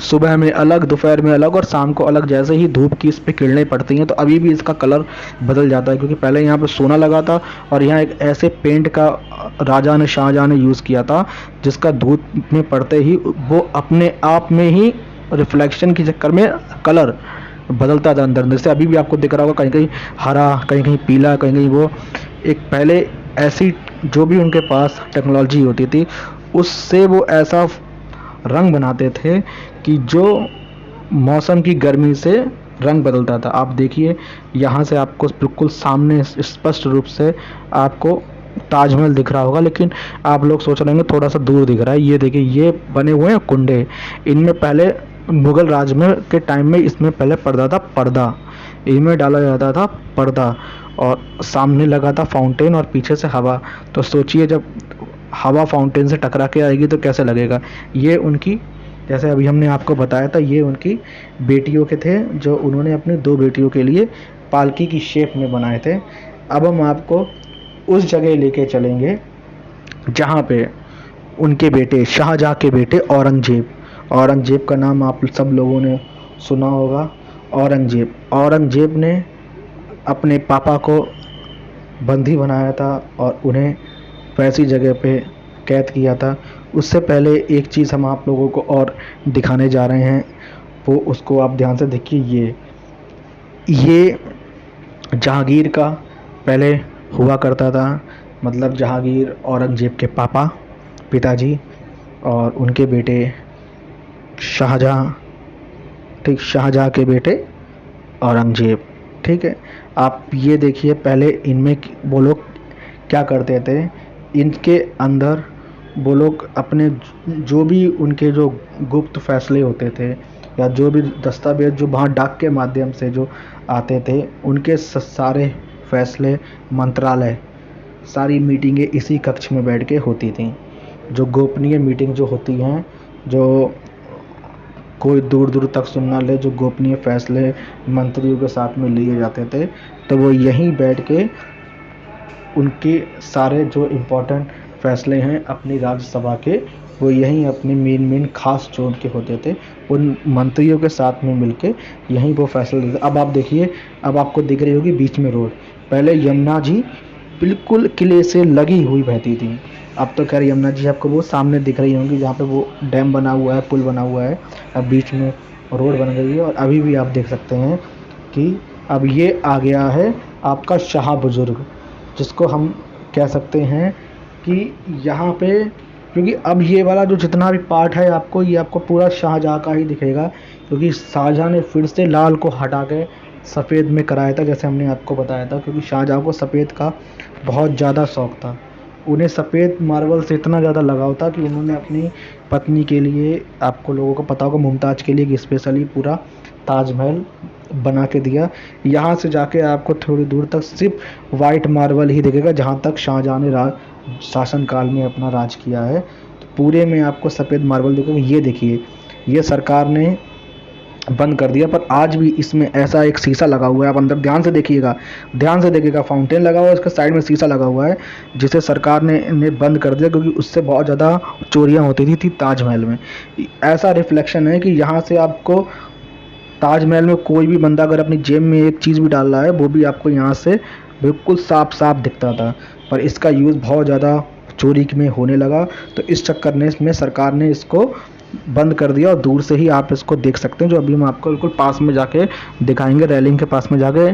सुबह में अलग, दोपहर में अलग और शाम को अलग, जैसे ही धूप की इस पर किरणें पड़ती हैं तो अभी भी इसका कलर बदल जाता है। क्योंकि पहले यहाँ पे सोना लगा था, और यहाँ एक ऐसे पेंट का राजा ने, शाहजहाँ ने यूज़ किया था जिसका धूप में पड़ते ही वो अपने आप में ही रिफ्लेक्शन के चक्कर में कलर बदलता था अंदर अंदर से। अभी भी आपको दिख रहा होगा कहीं कहीं हरा, कहीं कहीं पीला, कहीं कहीं वो एक पहले ऐसी जो भी उनके पास टेक्नोलॉजी होती थी उससे वो ऐसा रंग बनाते थे कि जो मौसम की गर्मी से रंग बदलता था। आप देखिए यहाँ से आपको बिल्कुल सामने स्पष्ट रूप से आपको ताजमहल दिख रहा होगा, लेकिन आप लोग सोच रहे होंगे थोड़ा सा दूर दिख रहा है। ये देखिए ये बने हुए हैं कुंडे, इनमें पहले मुग़ल राज में के टाइम में इसमें पहले पर्दा था, पर्दा इनमें डाला जाता था पर्दा, और सामने लगा था फाउंटेन और पीछे से हवा। तो सोचिए जब हवा फाउंटेन से टकरा के आएगी तो कैसे लगेगा। ये उनकी, जैसे अभी हमने आपको बताया था, ये उनकी बेटियों के थे जो उन्होंने अपनी 2 बेटियों के लिए पालकी की शेप में बनाए थे। अब हम आपको उस जगह लेके चलेंगे जहाँ पे उनके बेटे, शाहजहाँ के बेटे औरंगजेब, औरंगजेब का नाम आप सब लोगों ने सुना होगा। औरंगजेब ने अपने पापा को बंदी बनाया था और उन्हें वैसी जगह पे कैद किया था। उससे पहले एक चीज़ हम आप लोगों को और दिखाने जा रहे हैं, वो उसको आप ध्यान से देखिए। ये जहांगीर का पहले हुआ करता था, मतलब जहांगीर औरंगजेब के पापा, पिताजी, और उनके बेटे शाहजहाँ, ठीक, शाहजहाँ के बेटे औरंगजेब, ठीक है। आप ये देखिए पहले इनमें वो लोग क्या करते थे, इनके अंदर वो लोग अपने जो भी उनके जो गुप्त फैसले होते थे या जो भी दस्तावेज जो वहाँ डाक के माध्यम से जो आते थे, उनके सारे फैसले, मंत्रालय, सारी मीटिंगें इसी कक्ष में बैठ के होती थी। जो गोपनीय मीटिंग जो होती हैं, जो कोई दूर दूर तक सुन ना ले, जो गोपनीय फैसले मंत्रियों के साथ में लिए जाते थे, तो वो यहीं बैठ के उनके सारे जो इम्पोर्टेंट फैसले हैं अपनी राज्यसभा के, वो यहीं अपने मेन खास जो उनके होते थे उन मंत्रियों के साथ में मिलके यहीं वो फैसले लेते। अब आप देखिए, अब आपको दिख रही होगी बीच में रोड, पहले यमुना जी बिल्कुल किले से लगी हुई बहती थी। अब तो खैर यमुना जी आपको वो सामने दिख रही होंगी जहाँ पे वो डैम बना हुआ है, पुल बना हुआ है, अब बीच में रोड बन गई है। और अभी भी आप देख सकते हैं कि अब ये आ गया है आपका शाह बुजुर्ग, जिसको हम कह सकते हैं कि यहाँ पे, क्योंकि अब ये वाला जो जितना भी पार्ट है आपको, ये आपको पूरा शाहजहाँ का ही दिखेगा, क्योंकि शाहजहाँ ने फिर से लाल को हटा के सफ़ेद में कराया था, जैसे हमने आपको बताया था। क्योंकि शाहजहाँ को सफ़ेद का बहुत ज़्यादा शौक़ था, उन्हें सफ़ेद मार्बल से इतना ज़्यादा लगाव था कि उन्होंने अपनी पत्नी के लिए, आपको लोगों को पता होगा, मुमताज़ के लिए स्पेशली पूरा ताजमहल बना के दिया। यहाँ से जाके आपको थोड़ी दूर तक सिर्फ वाइट मार्बल ही दिखेगा जहाँ तक शाहजहाँ ने शासनकाल में अपना राज किया है, तो पूरे में आपको सफ़ेद मार्बल दिखेगा। ये देखिए, ये सरकार ने बंद कर दिया। पर आज भी इसमें ऐसा एक शीशा लगा हुआ है, आप अंदर ध्यान से देखिएगा, फाउंटेन लगा हुआ है, उसके साइड में शीशा लगा हुआ है, जिसे सरकार ने बंद कर दिया क्योंकि उससे बहुत ज़्यादा चोरियां होती थी ताजमहल में। ऐसा रिफ्लेक्शन है कि यहाँ से आपको ताजमहल में कोई भी बंदा अगर अपनी जेब में एक चीज़ भी डाल रहा है वो भी आपको यहाँ से बिल्कुल साफ साफ दिखता था। पर इसका यूज़ बहुत ज़्यादा चोरी में होने लगा, तो इस चक्कर में सरकार ने इसको बंद कर दिया और दूर से ही आप इसको देख सकते हैं, जो अभी हम आपको बिल्कुल पास में जाके दिखाएंगे, रेलिंग के पास में जाके।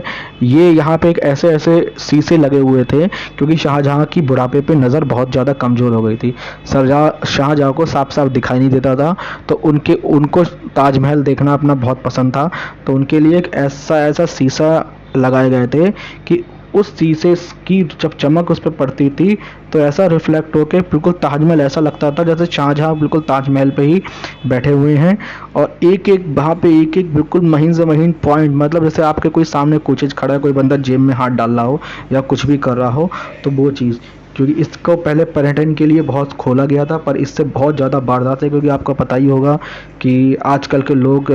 ये यहाँ पे एक ऐसे ऐसे शीशे लगे हुए थे क्योंकि शाहजहाँ की बुढ़ापे पे नज़र बहुत ज़्यादा कमज़ोर हो गई थी। शाहजहाँ को साफ साफ दिखाई नहीं देता था, तो उनको ताजमहल देखना अपना बहुत पसंद था, तो उनके लिए एक ऐसा ऐसा शीशा लगाए गए थे कि उस शीशे की जब चमक उस पर पड़ती थी तो ऐसा रिफ्लेक्ट होके बिल्कुल ताजमहल ऐसा लगता था जैसे शाहजहाँ बिल्कुल ताजमहल पे ही बैठे हुए हैं। और एक एक वहाँ पे एक एक बिल्कुल महीन से महीन पॉइंट, मतलब जैसे आपके कोई सामने कोई चीज़ खड़ा है, कोई बंदा जेब में हाथ डाल रहा हो या कुछ भी कर रहा हो, तो वो चीज़, क्योंकि इसको पहले पर्यटन के लिए बहुत खोला गया था, पर इससे बहुत ज़्यादा वारदात है, क्योंकि आपको पता ही होगा कि आजकल के लोग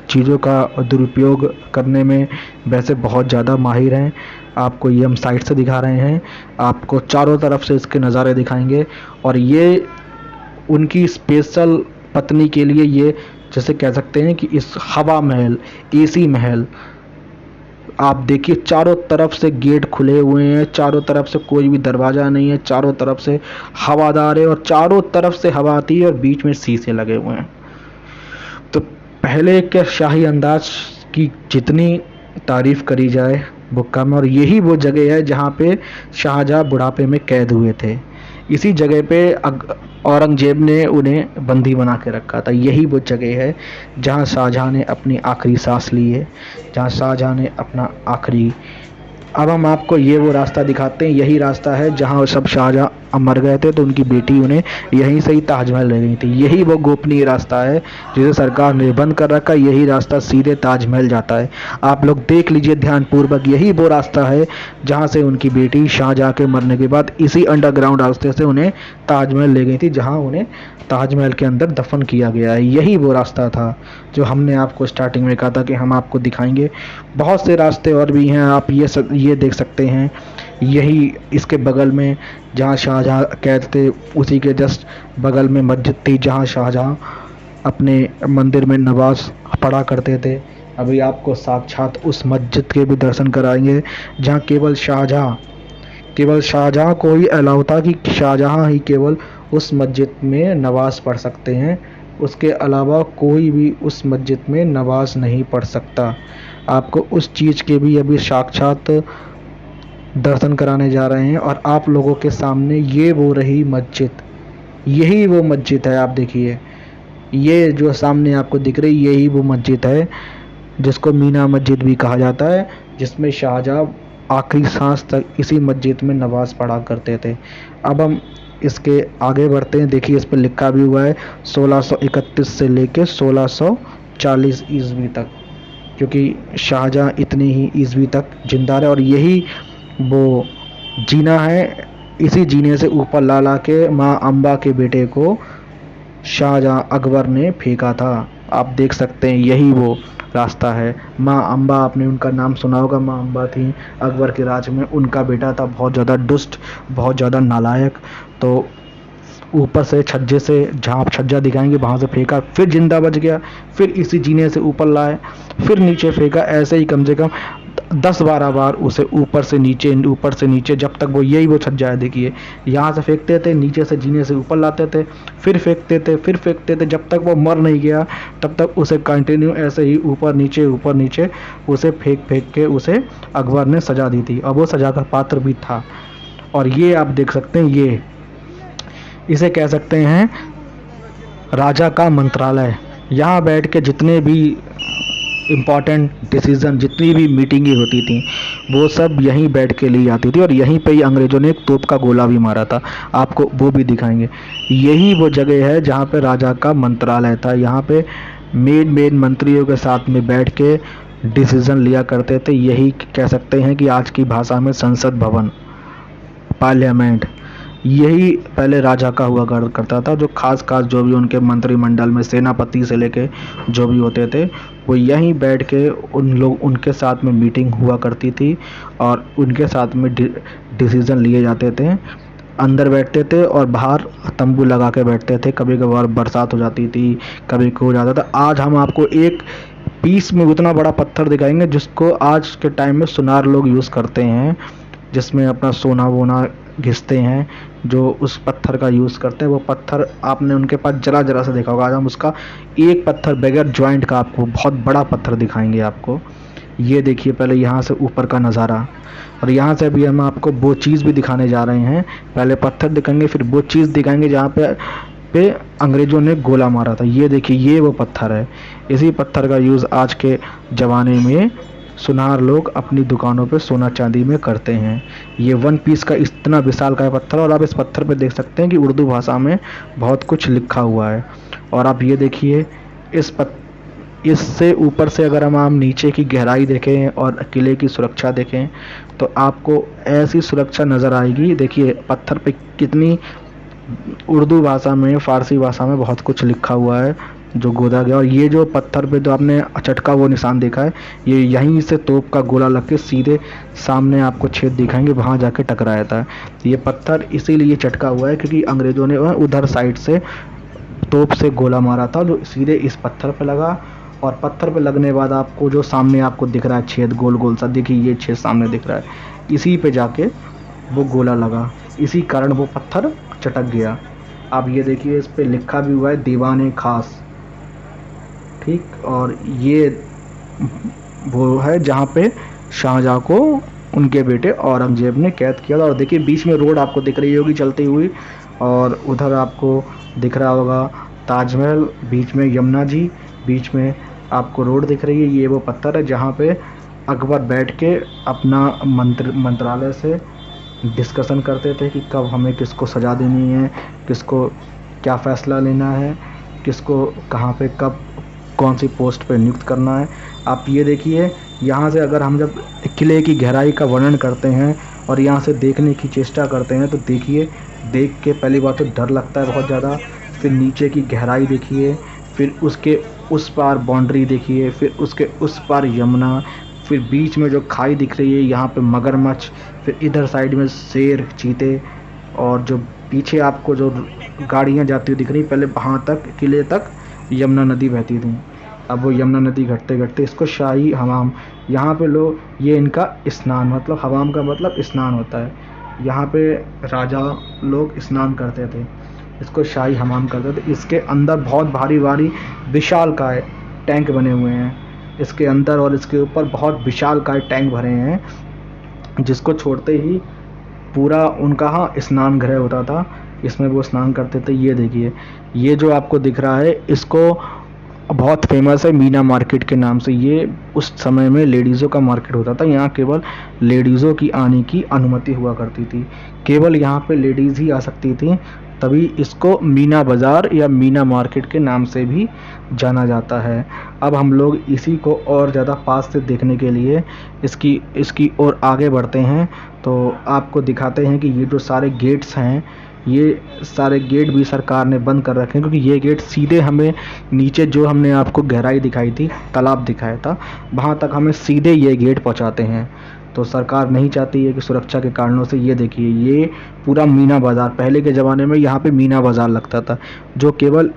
चीज़ों का दुरुपयोग करने में वैसे बहुत ज़्यादा माहिर हैं। आपको ये हम साइड से दिखा रहे हैं, आपको चारों तरफ से इसके नज़ारे दिखाएंगे। और ये उनकी स्पेशल पत्नी के लिए, ये जैसे कह सकते हैं कि इस हवा महल, एसी महल, आप देखिए चारों तरफ से गेट खुले हुए हैं, चारों तरफ से कोई भी दरवाज़ा नहीं है, चारों तरफ से हवादार है और चारों तरफ से हवा आती है और बीच में शीशे लगे हुए हैं। तो पहले के शाही अंदाज की जितनी तारीफ़ करी जाए वो कम, और यही वो जगह है जहाँ पे शाहजहाँ बुढ़ापे में कैद हुए थे। इसी जगह पे औरंगजेब ने उन्हें बंदी बना के रखा था। यही वो जगह है जहाँ शाहजहाँ ने अपनी आखिरी सांस ली है, जहाँ शाहजहाँ ने अपना आखिरी। अब हम आपको ये वो रास्ता दिखाते हैं, यही रास्ता है जहाँ सब शाहजहाँ मर गए थे तो उनकी बेटी उन्हें यहीं से ही ताजमहल ले गई थी। यही वो गोपनीय रास्ता है जिसे सरकार ने बंद कर रखा है, यही रास्ता सीधे ताजमहल जाता है। आप लोग देख लीजिए ध्यानपूर्वक, यही वो रास्ता है जहाँ से उनकी बेटी शाहजहाँ के मरने के बाद इसी अंडरग्राउंड रास्ते से उन्हें ताजमहल ले गई थी, जहाँ उन्हें ताजमहल के अंदर दफन किया गया है। यही वो रास्ता था जो हमने आपको स्टार्टिंग में कहा था कि हम आपको दिखाएंगे। बहुत से रास्ते और भी हैं, आप ये देख सकते हैं। यही इसके बगल में जहाँ शाहजहाँ कैद थे, उसी के जस्ट बगल में मस्जिद थी जहाँ शाहजहाँ अपने मंदिर में नमाज पढ़ा करते थे। अभी आपको साक्षात उस मस्जिद के भी दर्शन कराएंगे जहाँ केवल शाहजहाँ को ही अलाउ था कि शाहजहाँ ही केवल उस मस्जिद में नमाज पढ़ सकते हैं, उसके अलावा कोई भी उस मस्जिद में नमाज नहीं पढ़ सकता। आपको उस चीज़ के भी अभी साक्षात दर्शन कराने जा रहे हैं। और आप लोगों के सामने ये वो रही मस्जिद, यही वो मस्जिद है। आप देखिए, ये जो सामने आपको दिख रही यही वो मस्जिद है जिसको मीना मस्जिद भी कहा जाता है, जिसमें शाहजहाँ आखिरी सांस तक इसी मस्जिद में नमाज पढ़ा करते थे। अब हम इसके आगे बढ़ते हैं। देखिए इस पर लिखा भी हुआ है 1631 से लेके 1640 ईस्वी तक, क्योंकि शाहजहाँ इतनी ही ईस्वी तक जिंदा रहे। और यही वो जीना है, इसी जीने से ऊपर ला के माँ अम्बा के बेटे को शाहजहाँ अकबर ने फेंका था। आप देख सकते हैं यही वो रास्ता है। माँ अम्बा, आपने उनका नाम सुना होगा, माँ अम्बा थी अकबर के राज में, उनका बेटा था बहुत ज़्यादा दुष्ट, बहुत ज़्यादा नालायक, तो ऊपर से छज्जे से, जहाँ आप छज्जा दिखाएंगे वहाँ से फेंका, फिर जिंदा बच गया, फिर इसी जीने से ऊपर लाए, फिर नीचे फेंका। ऐसे ही कम से कम 10-12 बार उसे ऊपर से नीचे, जब तक वो यही वो छज्जा है। देखिए यहाँ से फेंकते थे, नीचे से जीने से ऊपर लाते थे, फिर फेंकते थे, जब तक वो मर नहीं गया तब तक उसे कंटिन्यू ऐसे ही ऊपर नीचे उसे फेंक के उसे अकबर ने सजा दी थी, और वो सजा का पात्र भी था। और ये आप देख सकते हैं, इसे कह सकते हैं राजा का मंत्रालय। यहाँ बैठ के जितने भी इम्पॉर्टेंट डिसीज़न, जितनी भी मीटिंगें होती थी, वो सब यहीं बैठ के ली जाती थी। और यहीं पे ही अंग्रेज़ों ने एक तोप का गोला भी मारा था, आपको वो भी दिखाएंगे। यही वो जगह है जहाँ पे राजा का मंत्रालय था। यहाँ पे मेन मंत्रियों के साथ में बैठ के डिसीज़न लिया करते थे। यही कह सकते हैं कि आज की भाषा में संसद भवन, पार्लियामेंट। यही पहले राजा का हुआ करता था। जो खास जो भी उनके मंत्रिमंडल में सेनापति से लेके जो भी होते थे, वो यहीं बैठ के उनके साथ में मीटिंग हुआ करती थी और उनके साथ में डिसीजन लिए जाते थे। अंदर बैठते थे और बाहर तंबू लगा के बैठते थे। कभी कभार बरसात हो जाती थी, कभी हो जाता था। आज हम आपको एक पीस में उतना बड़ा पत्थर दिखाएंगे जिसको आज के टाइम में सुनार लोग यूज़ करते हैं, जिसमें अपना सोना वोना घिसते हैं। जो उस पत्थर का यूज़ करते हैं, वो पत्थर आपने उनके पास जरा से देखा होगा। आज हम उसका एक पत्थर बगैर जॉइंट का आपको बहुत बड़ा पत्थर दिखाएंगे आपको। ये देखिए पहले यहाँ से ऊपर का नज़ारा, और यहाँ से अभी हम आपको वो चीज़ भी दिखाने जा रहे हैं। पहले पत्थर दिखाएंगे, फिर वो चीज़ दिखाएंगे जहाँ पे अंग्रेज़ों ने गोला मारा था। ये देखिए, ये वो पत्थर है। इसी पत्थर का यूज़ आज के ज़माने में सुनार लोग अपनी दुकानों पे सोना चांदी में करते हैं। ये 1 पीस का इतना विशाल का पत्थर, और आप इस पत्थर पे देख सकते हैं कि उर्दू भाषा में बहुत कुछ लिखा हुआ है। और आप ये देखिए, इससे ऊपर से अगर हम नीचे की गहराई देखें और किले की सुरक्षा देखें तो आपको ऐसी सुरक्षा नज़र आएगी। देखिए पत्थर पे कितनी उर्दू भाषा में, फ़ारसी भाषा में बहुत कुछ लिखा हुआ है जो गोदा गया। और ये जो पत्थर पे जो आपने चटका वो निशान देखा है, ये यहीं से तोप का गोला लग के सीधे सामने आपको छेद दिखाएंगे, वहाँ जाके टकराया था। ये पत्थर इसीलिए चटका हुआ है क्योंकि अंग्रेज़ों ने उधर साइड से तोप से गोला मारा था जो सीधे इस पत्थर पे लगा। और पत्थर पे लगने के बाद आपको जो सामने आपको दिख रहा है छेद गोल गोल सा, देखिए ये छेद सामने दिख रहा है, इसी पे जाके वो गोला लगा, इसी कारण वो पत्थर चटक गया। आप ये देखिए, इस पे लिखा भी हुआ है दीवाने खास, ठीक। और ये वो है जहाँ पे शाहजहाँ को उनके बेटे औरंगजेब ने कैद किया था। और देखिए बीच में रोड आपको दिख रही होगी चलती हुई, और उधर आपको दिख रहा होगा ताजमहल, बीच में यमुना जी, बीच में आपको रोड दिख रही है। ये वो पत्थर है जहाँ पे अकबर बैठ के अपना मंत्रालय से डिस्कशन करते थे कि कब हमें किसको सज़ा देनी है, किसको क्या फ़ैसला लेना है, किसको कहाँ पे कब कौन सी पोस्ट पे नियुक्त करना है। आप ये देखिए, यहाँ से अगर हम जब किले की गहराई का वर्णन करते हैं और यहाँ से देखने की चेष्टा करते हैं तो देखिए, देख के पहली बात तो डर लगता है बहुत ज़्यादा। फिर नीचे की गहराई देखिए, फिर उसके उस पार बाउंड्री देखिए, फिर उसके उस पार यमुना, फिर बीच में जो खाई दिख रही है यहाँ पे मगरमच्छ, फिर इधर साइड में शेर, चीते, और जो पीछे आपको जो गाड़ियाँ जाती हुई दिख रही, पहले वहाँ तक किले तक यमुना नदी बहती थी। अब वो यमुना नदी घटते घटते इसको शाही हमाम, यहाँ पे लोग, ये इनका स्नान, मतलब हमाम का मतलब स्नान होता है। यहाँ पे राजा लोग स्नान करते थे, इसको शाही हमाम करते थे। इसके अंदर बहुत भारी भारी विशालकाय टैंक बने हुए हैं इसके अंदर, और इसके ऊपर बहुत विशालकाय टैंक भरे हैं जिसको छोड़ते ही पूरा उनका स्नान गृह होता था, इसमें वो स्नान करते थे। ये देखिए, ये जो आपको दिख रहा है इसको बहुत फेमस है मीना मार्केट के नाम से। ये उस समय में लेडीज़ों का मार्केट होता था। यहाँ केवल लेडीज़ों की आने की अनुमति हुआ करती थी, केवल यहाँ पे लेडीज़ ही आ सकती थी, तभी इसको मीना बाज़ार या मीना मार्केट के नाम से भी जाना जाता है। अब हम लोग इसी को और ज़्यादा पास से देखने के लिए इसकी ओर आगे बढ़ते हैं, तो आपको दिखाते हैं कि ये जो सारे गेट्स हैं, ये सारे गेट भी सरकार ने बंद कर रखे हैं, क्योंकि ये गेट सीधे हमें नीचे जो हमने आपको गहराई दिखाई थी, तालाब दिखाया था, वहाँ तक हमें सीधे ये गेट पहुँचाते हैं। तो सरकार नहीं चाहती है कि सुरक्षा के कारणों से। ये देखिए, ये पूरा मीना बाज़ार, पहले के ज़माने में यहाँ पे मीना बाज़ार लगता था जो केवल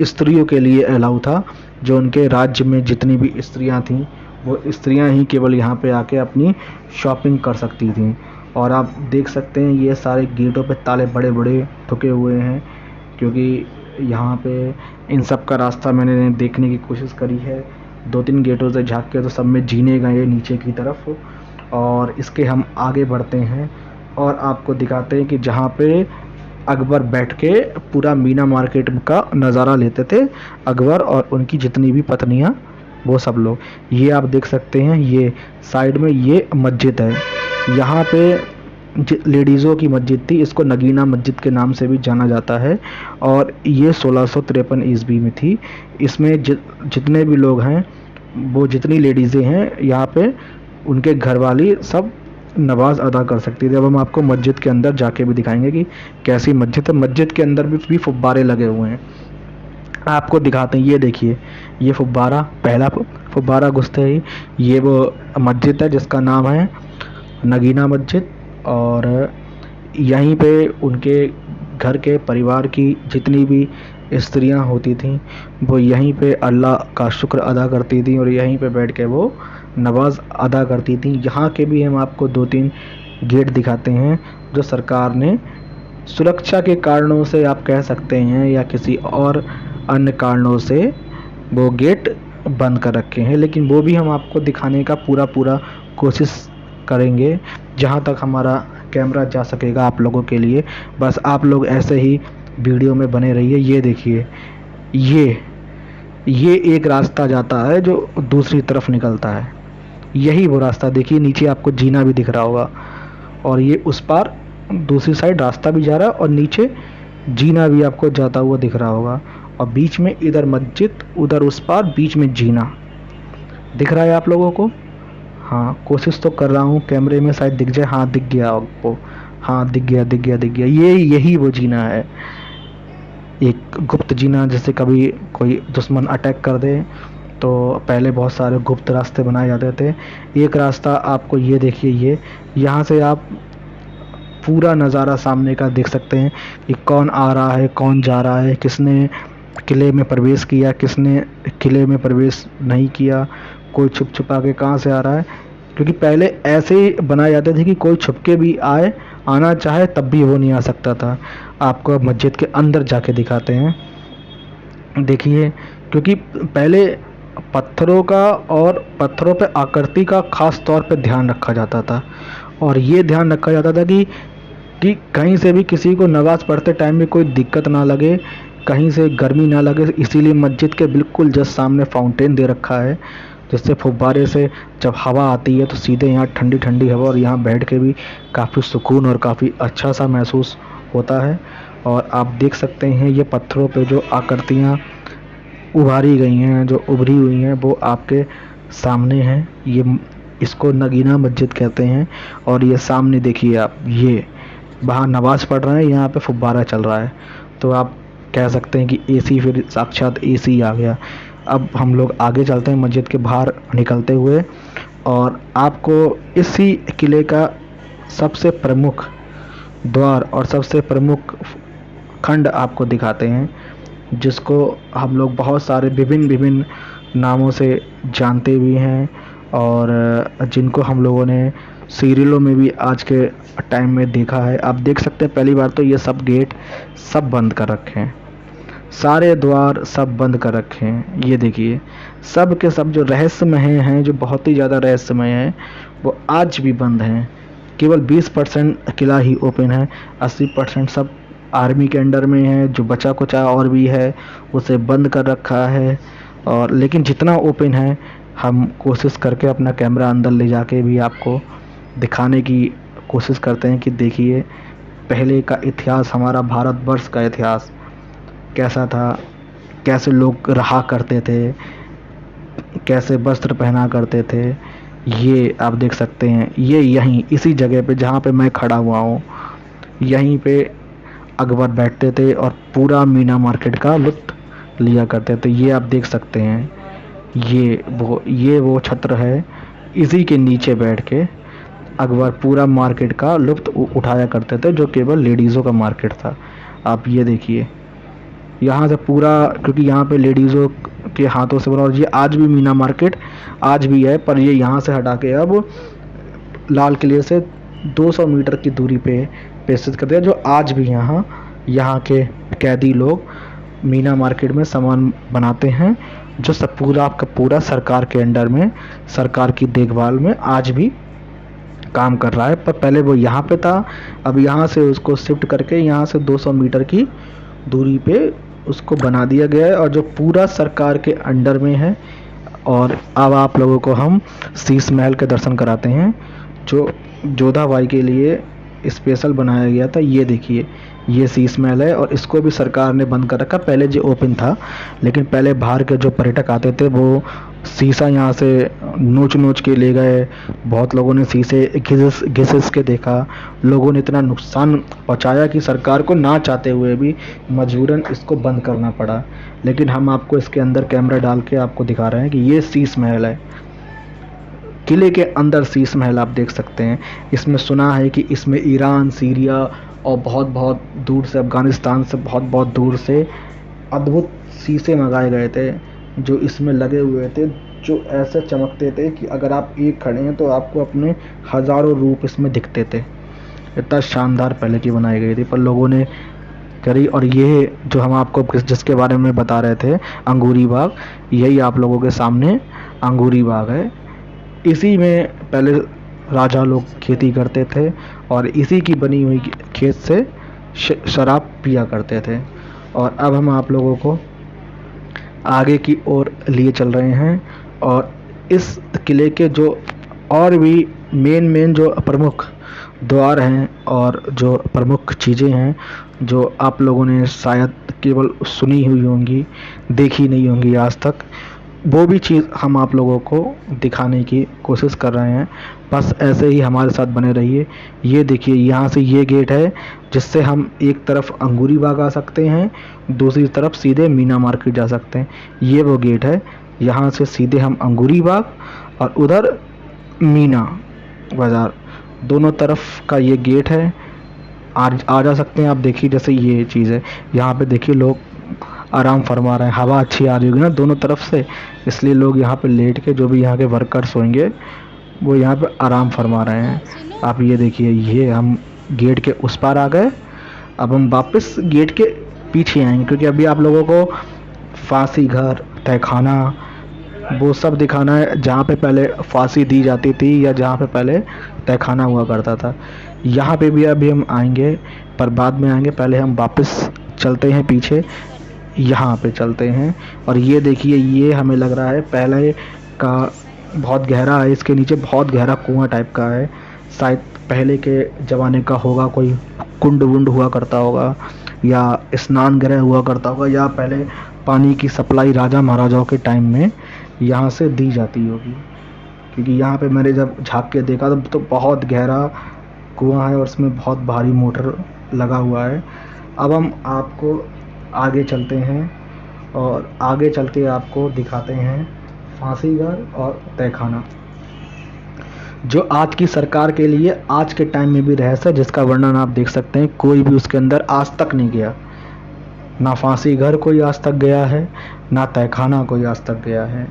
स्त्रियों के लिए अलाउ था। जो उनके राज्य में जितनी भी स्त्रियाँ थीं, वो स्त्रियाँ ही केवल यहाँ पे आके अपनी शॉपिंग कर सकती थीं। और आप देख सकते हैं ये सारे गेटों पे ताले बड़े बड़े ठुके हुए हैं, क्योंकि यहाँ पे इन सब का रास्ता मैंने देखने की कोशिश करी है। 2-3 गेटों से झाँक के तो सब में जीने गए नीचे की तरफ। और इसके हम आगे बढ़ते हैं और आपको दिखाते हैं कि जहाँ पे अकबर बैठ के पूरा मीना मार्केट का नज़ारा लेते थे, अकबर और उनकी जितनी भी पत्नियाँ, वो सब लोग। ये आप देख सकते हैं, ये साइड में ये मस्जिद है, यहाँ पे लेडीज़ों की मस्जिद थी, इसको नगीना मस्जिद के नाम से भी जाना जाता है। और ये 1653 ईस्वी में थी। इसमें जितने भी लोग हैं, वो जितनी लेडीज़ें हैं यहाँ पे, उनके घरवाली सब नमाज अदा कर सकती थी। अब हम आपको मस्जिद के अंदर जाके भी दिखाएंगे कि कैसी मस्जिद है। मस्जिद के अंदर भी फुब्बारे लगे हुए हैं, आपको दिखाते हैं। ये देखिए, ये फुब्बारा, पहला फुब्बारा घुसते ही ये वो मस्जिद है जिसका नाम है नगीना मस्जिद। और यहीं पे उनके घर के परिवार की जितनी भी स्त्रियां होती थीं वो यहीं पे अल्लाह का शुक्र अदा करती थीं और यहीं पे बैठ के वो नमाज अदा करती थीं। यहाँ के भी हम आपको 2-3 गेट दिखाते हैं जो सरकार ने सुरक्षा के कारणों से, आप कह सकते हैं, या किसी और अन्य कारणों से वो गेट बंद कर रखे हैं, लेकिन वो भी हम आपको दिखाने का पूरा कोशिश करेंगे जहाँ तक हमारा कैमरा जा सकेगा आप लोगों के लिए। बस आप लोग ऐसे ही वीडियो में बने रहिए। ये देखिए, ये एक रास्ता जाता है जो दूसरी तरफ निकलता है, यही वो रास्ता। देखिए नीचे आपको जीना भी दिख रहा होगा और ये उस पार दूसरी साइड रास्ता भी जा रहा है और नीचे जीना भी आपको जाता हुआ दिख रहा होगा। और बीच में इधर मस्जिद, उधर उस पार, बीच में जीना दिख रहा है आप लोगों को। हाँ, कोशिश तो कर रहा हूँ कैमरे में, शायद दिख जाए। हाँ, दिख गया आपको। हाँ, दिख गया। यही वो जीना है, एक गुप्त जीना। जैसे कभी कोई दुश्मन अटैक कर दे तो पहले बहुत सारे गुप्त रास्ते बनाए जाते थे। एक रास्ता आपको ये देखिए, ये यहाँ से आप पूरा नज़ारा सामने का देख सकते हैं कि कौन आ रहा है, कौन जा रहा है, किसने किले में प्रवेश किया, किसने किले में प्रवेश नहीं किया, कोई छुप छुपा के कहाँ से आ रहा है। क्योंकि पहले ऐसे ही बनाए जाते थे कि कोई छुप के भी आना चाहे तब भी वो नहीं आ सकता था। आपको मस्जिद के अंदर जाके दिखाते हैं। देखिए, क्योंकि पहले पत्थरों का और पत्थरों पे आकृति का ख़ास तौर पे ध्यान रखा जाता था और ये ध्यान रखा जाता था कि कहीं से भी किसी को नमाज़ पढ़ते टाइम में कोई दिक्कत ना लगे, कहीं से गर्मी ना लगे। इसीलिए मस्जिद के बिल्कुल जस्ट सामने फाउंटेन दे रखा है, जिससे फुब्बारे से जब हवा आती है तो सीधे यहाँ ठंडी ठंडी हवा, और यहाँ बैठ के भी काफ़ी सुकून और काफ़ी अच्छा सा महसूस होता है। और आप देख सकते हैं ये पत्थरों पे जो आकृतियाँ उभारी गई हैं, जो उभरी हुई हैं, वो आपके सामने हैं। ये इसको नगीना मस्जिद कहते हैं। और ये सामने देखिए आप, ये बाहर नमाज़ पढ़ रहे हैं, यहाँ पे फुब्बारा चल रहा है। तो आप कह सकते हैं कि एसी, फिर साक्षात एसी आ गया। अब हम लोग आगे चलते हैं मस्जिद के बाहर निकलते हुए और आपको इसी किले का सबसे प्रमुख द्वार और सबसे प्रमुख खंड आपको दिखाते हैं, जिसको हम लोग बहुत सारे विभिन्न नामों से जानते भी हैं और जिनको हम लोगों ने सीरियलों में भी आज के टाइम में देखा है। आप देख सकते हैं पहली बार तो ये सब गेट सब बंद कर रखे हैं, सारे द्वार सब बंद कर रखे हैं। ये देखिए, सब के सब जो रहस्यमय हैं, जो बहुत ही ज़्यादा रहस्यमय हैं, वो आज भी बंद हैं। केवल 20% किला ही ओपन है, 80% सब आर्मी के अंडर में है। जो बचा कुचा और भी है उसे बंद कर रखा है। और लेकिन जितना ओपन है हम कोशिश करके अपना कैमरा अंदर ले जाके भी आपको दिखाने की कोशिश करते हैं कि देखिए पहले का इतिहास, हमारा भारतवर्ष का इतिहास कैसा था, कैसे लोग रहा करते थे, कैसे वस्त्र पहना करते थे। ये आप देख सकते हैं, ये यहीं इसी जगह पे जहाँ पे मैं खड़ा हुआ हूँ, यहीं पे अकबर बैठते थे और पूरा मीना मार्केट का लुत्फ़ लिया करते थे। ये आप देख सकते हैं, ये वो छत्र है, इसी के नीचे बैठ के अकबर पूरा मार्केट का लुत्फ़ उठाया करते थे, जो केवल लेडीज़ों का मार्केट था। आप ये देखिए, यहाँ से पूरा, क्योंकि यहाँ पे लेडीज़ों के हाथों से बना, और ये आज भी मीना मार्केट आज भी है, पर ये यहाँ से हटा के अब लाल किले से 200 मीटर की दूरी पे पेश करते हैं। जो आज भी यहाँ के कैदी लोग मीना मार्केट में सामान बनाते हैं, जो सब पूरा आपका पूरा सरकार के अंडर में, सरकार की देखभाल में आज भी काम कर रहा है। पर पहले वो यहाँ पे था, अब यहाँ से उसको शिफ्ट करके यहाँ से 200 मीटर की दूरी पे उसको बना दिया गया है, और जो पूरा सरकार के अंडर में है। और अब आप लोगों को हम शीश महल के दर्शन कराते हैं, जो जोधा बाई के लिए स्पेशल बनाया गया था। ये देखिए, ये शीश महल है और इसको भी सरकार ने बंद कर रखा। पहले जो ओपन था, लेकिन पहले बाहर के जो पर्यटक आते थे वो शीशा यहाँ से नोच नोच के ले गए। बहुत लोगों ने शीशे घिस घिस के देखा। लोगों ने इतना नुकसान पहुँचाया कि सरकार को ना चाहते हुए भी मजबूरन इसको बंद करना पड़ा। लेकिन हम आपको इसके अंदर कैमरा डाल के आपको दिखा रहे हैं कि ये शीश महल है। किले के अंदर शीश महल आप देख सकते हैं। इसमें सुना है कि इसमें ईरान, सीरिया और बहुत बहुत दूर से, अफ़गानिस्तान से बहुत बहुत दूर से अद्भुत शीशे मंगाए गए थे जो इसमें लगे हुए थे, जो ऐसे चमकते थे कि अगर आप एक खड़े हैं तो आपको अपने हज़ारों रूप इसमें दिखते थे। इतना शानदार पहले की बनाई गई थी, पर लोगों ने करी। और ये जो हम आपको जिसके बारे में बता रहे थे, अंगूरी बाग, यही आप लोगों के सामने अंगूरी बाग है। इसी में पहले राजा लोग खेती करते थे और इसी की बनी हुई खेत से शराब पिया करते थे। और अब हम आप लोगों को आगे की ओर लिए चल रहे हैं और इस किले के जो और भी मेन जो प्रमुख द्वार हैं और जो प्रमुख चीज़ें हैं जो आप लोगों ने शायद केवल सुनी हुई होंगी, देखी नहीं होंगी आज तक, वो भी चीज़ हम आप लोगों को दिखाने की कोशिश कर रहे हैं। बस ऐसे ही हमारे साथ बने रहिए। ये देखिए, यहाँ से ये गेट है जिससे हम एक तरफ अंगूरी बाग आ सकते हैं, दूसरी तरफ सीधे मीना मार्केट जा सकते हैं। ये वो गेट है, यहाँ से सीधे हम अंगूरी बाग और उधर मीना बाज़ार, दोनों तरफ का ये गेट है। आ जा सकते हैं आप। देखिए जैसे ये चीज़ है, यहाँ पे देखिए लोग आराम फरमा रहे हैं। हवा अच्छी आ रही होगी ना दोनों तरफ से, इसलिए लोग यहाँ पे लेट के, जो भी यहाँ के वर्कर्स होंगे वो यहाँ पे आराम फरमा रहे हैं। आप ये देखिए, ये हम गेट के उस पार आ गए। अब हम वापस गेट के पीछे आएंगे क्योंकि अभी आप लोगों को फांसी घर, तहखाना, वो सब दिखाना है जहाँ पे पहले फांसी दी जाती थी या जहाँ पे पहले तहखाना हुआ करता था। यहाँ पे भी अभी हम आएंगे, पर बाद में आएंगे। पहले हम वापस चलते हैं पीछे, यहाँ पे चलते हैं। और ये देखिए, ये हमें लग रहा है पहले का बहुत गहरा है, इसके नीचे बहुत गहरा कुआं टाइप का है। शायद पहले के ज़माने का होगा, कोई कुंड वुंड हुआ करता होगा या स्नान गृह हुआ करता होगा, या पहले पानी की सप्लाई राजा महाराजाओं के टाइम में यहाँ से दी जाती होगी। क्योंकि यहाँ पे मैंने जब झाँक के देखा तो बहुत गहरा कुआं है और उसमें बहुत भारी मोटर लगा हुआ है। अब हम आपको आगे चलते हैं और आगे चल के आपको दिखाते हैं फांसी घर और तहखाना, जो आज की सरकार के लिए आज के टाइम में भी रहस्य है, जिसका वर्णन आप देख सकते हैं। कोई भी उसके अंदर आज तक नहीं गया, ना फांसी घर कोई आज तक गया है, ना तहखाना कोई आज तक गया है।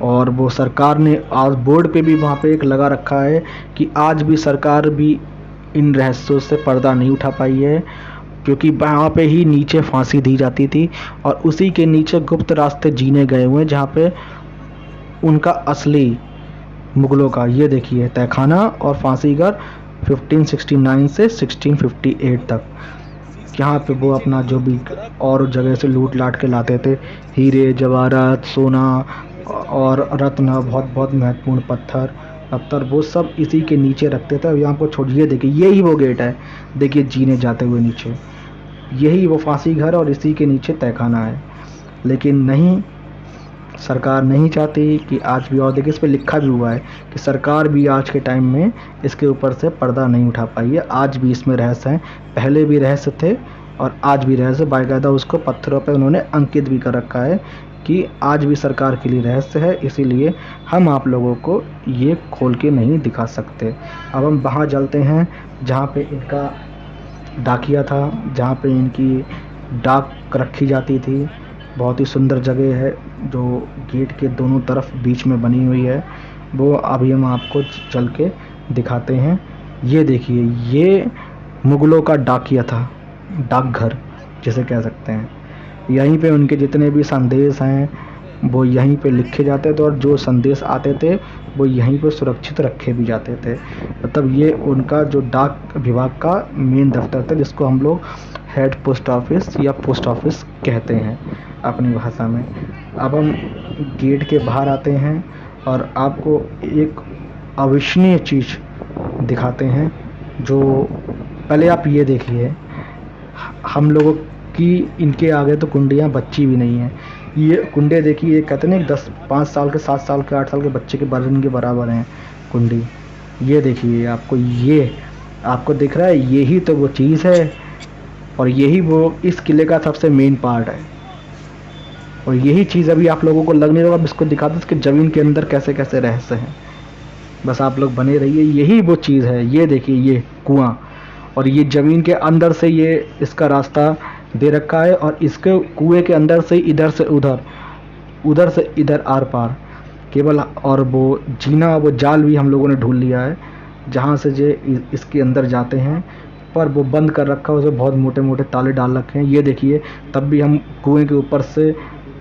और वो सरकार ने आज बोर्ड पे भी वहाँ पे एक लगा रखा है कि आज भी सरकार भी इन रहस्यों से पर्दा नहीं उठा पाई है, क्योंकि वहाँ पे ही नीचे फांसी दी जाती थी और उसी के नीचे गुप्त रास्ते जीने गए हुए हैं जहाँ पे उनका असली मुगलों का, ये देखिए, तहखाना और फांसी घर 1569 से 1658 तक। यहाँ पे वो अपना जो भी और जगह से लूट लाट के लाते थे, हीरे जवाहरात, सोना और रत्न, बहुत बहुत महत्वपूर्ण पत्थर, वो सब इसी के नीचे रखते थे। यहाँ को छोड़िए, देखिए यही वो गेट है, देखिए जीने जाते हुए नीचे, यही वो फांसी घर और इसी के नीचे तहखाना है। लेकिन नहीं, सरकार नहीं चाहती कि आज भी, और देखिए इस पर लिखा भी हुआ है कि सरकार भी आज के टाइम में इसके ऊपर से पर्दा नहीं उठा पाई है। आज भी इसमें रहस्य हैं, पहले भी रहस्य थे और आज भी रहस्य, बाकायदा उसको पत्थरों पे उन्होंने अंकित भी कर रखा है कि आज भी सरकार के लिए रहस्य है, इसीलिए हम आप लोगों को ये खोल के नहीं दिखा सकते। अब हम वहाँ चलते हैं जहाँ पे इनका डाकिया था, जहाँ पे इनकी डाक रखी जाती थी। बहुत ही सुंदर जगह है जो गेट के दोनों तरफ बीच में बनी हुई है, वो अभी हम आपको चल के दिखाते हैं। ये देखिए, ये मुगलों का डाकिया था, डाकघर जिसे कह सकते हैं। यहीं पे उनके जितने भी संदेश हैं वो यहीं पे लिखे जाते थे और जो संदेश आते थे वो यहीं पे सुरक्षित रखे भी जाते थे। मतलब ये उनका जो डाक विभाग का मेन दफ्तर था, जिसको हम लोग हेड पोस्ट ऑफिस या पोस्ट ऑफिस कहते हैं अपनी भाषा में। अब हम गेट के बाहर आते हैं और आपको एक अविश्वसनीय चीज़ दिखाते हैं। जो पहले आप ये देखिए, हम लोगों की इनके आगे तो कुंडियाँ बच्ची भी नहीं हैं। ये कुंडे देखिए, ये कहते हैं ना 5 साल के 7 साल के 8 साल के बच्चे के वजन के बराबर हैं कुंडी। ये देखिए आपको, ये आपको दिख रहा है, यही तो वो चीज़ है और यही वो इस किले का सबसे मेन पार्ट है। और यही चीज़ अभी आप लोगों को लग नहीं रहा, अब इसको दिखा दो इसके ज़मीन के अंदर कैसे कैसे रहस्य हैं। बस आप लोग बने रहिए, यही वो चीज़ है। ये देखिए ये कुआं, और ये ज़मीन के अंदर से ये इसका रास्ता दे रखा है, और इसके कुएं के अंदर से इधर से उधर, उधर से इधर आर पार केवल। और वो जीना, वो जाल भी हम लोगों ने ढूंढ लिया है जहाँ से जे इसके अंदर जाते हैं, पर वो बंद कर रखा है, उसे बहुत मोटे मोटे ताले डाल रखे हैं। ये देखिए, तब भी हम कुएं के ऊपर से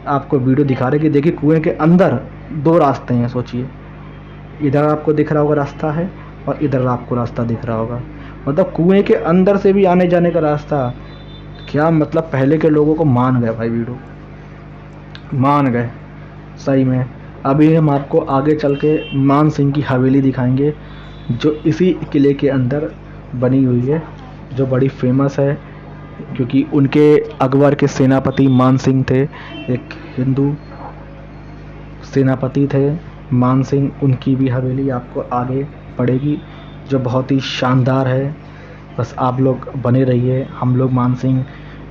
आपको वीडियो दिखा रहे हैं कि देखिए कुएं के अंदर 2 रास्ते हैं। सोचिए, इधर आपको दिख रहा होगा रास्ता है और इधर आपको रास्ता दिख रहा होगा, मतलब कुएं के अंदर से भी आने जाने का रास्ता। क्या मतलब, पहले के लोगों को मान गए भाई, वीडियो मान गए सही में। अभी हम आपको आगे चल के मान सिंह की हवेली दिखाएंगे, जो इसी किले के अंदर बनी हुई है, जो बड़ी फेमस है, क्योंकि उनके अकबर के सेनापति मान सिंह थे, एक हिंदू सेनापति थे मान सिंह। उनकी भी हवेली आपको आगे पड़ेगी, जो बहुत ही शानदार है। बस आप लोग बने रहिए, हम लोग मान सिंह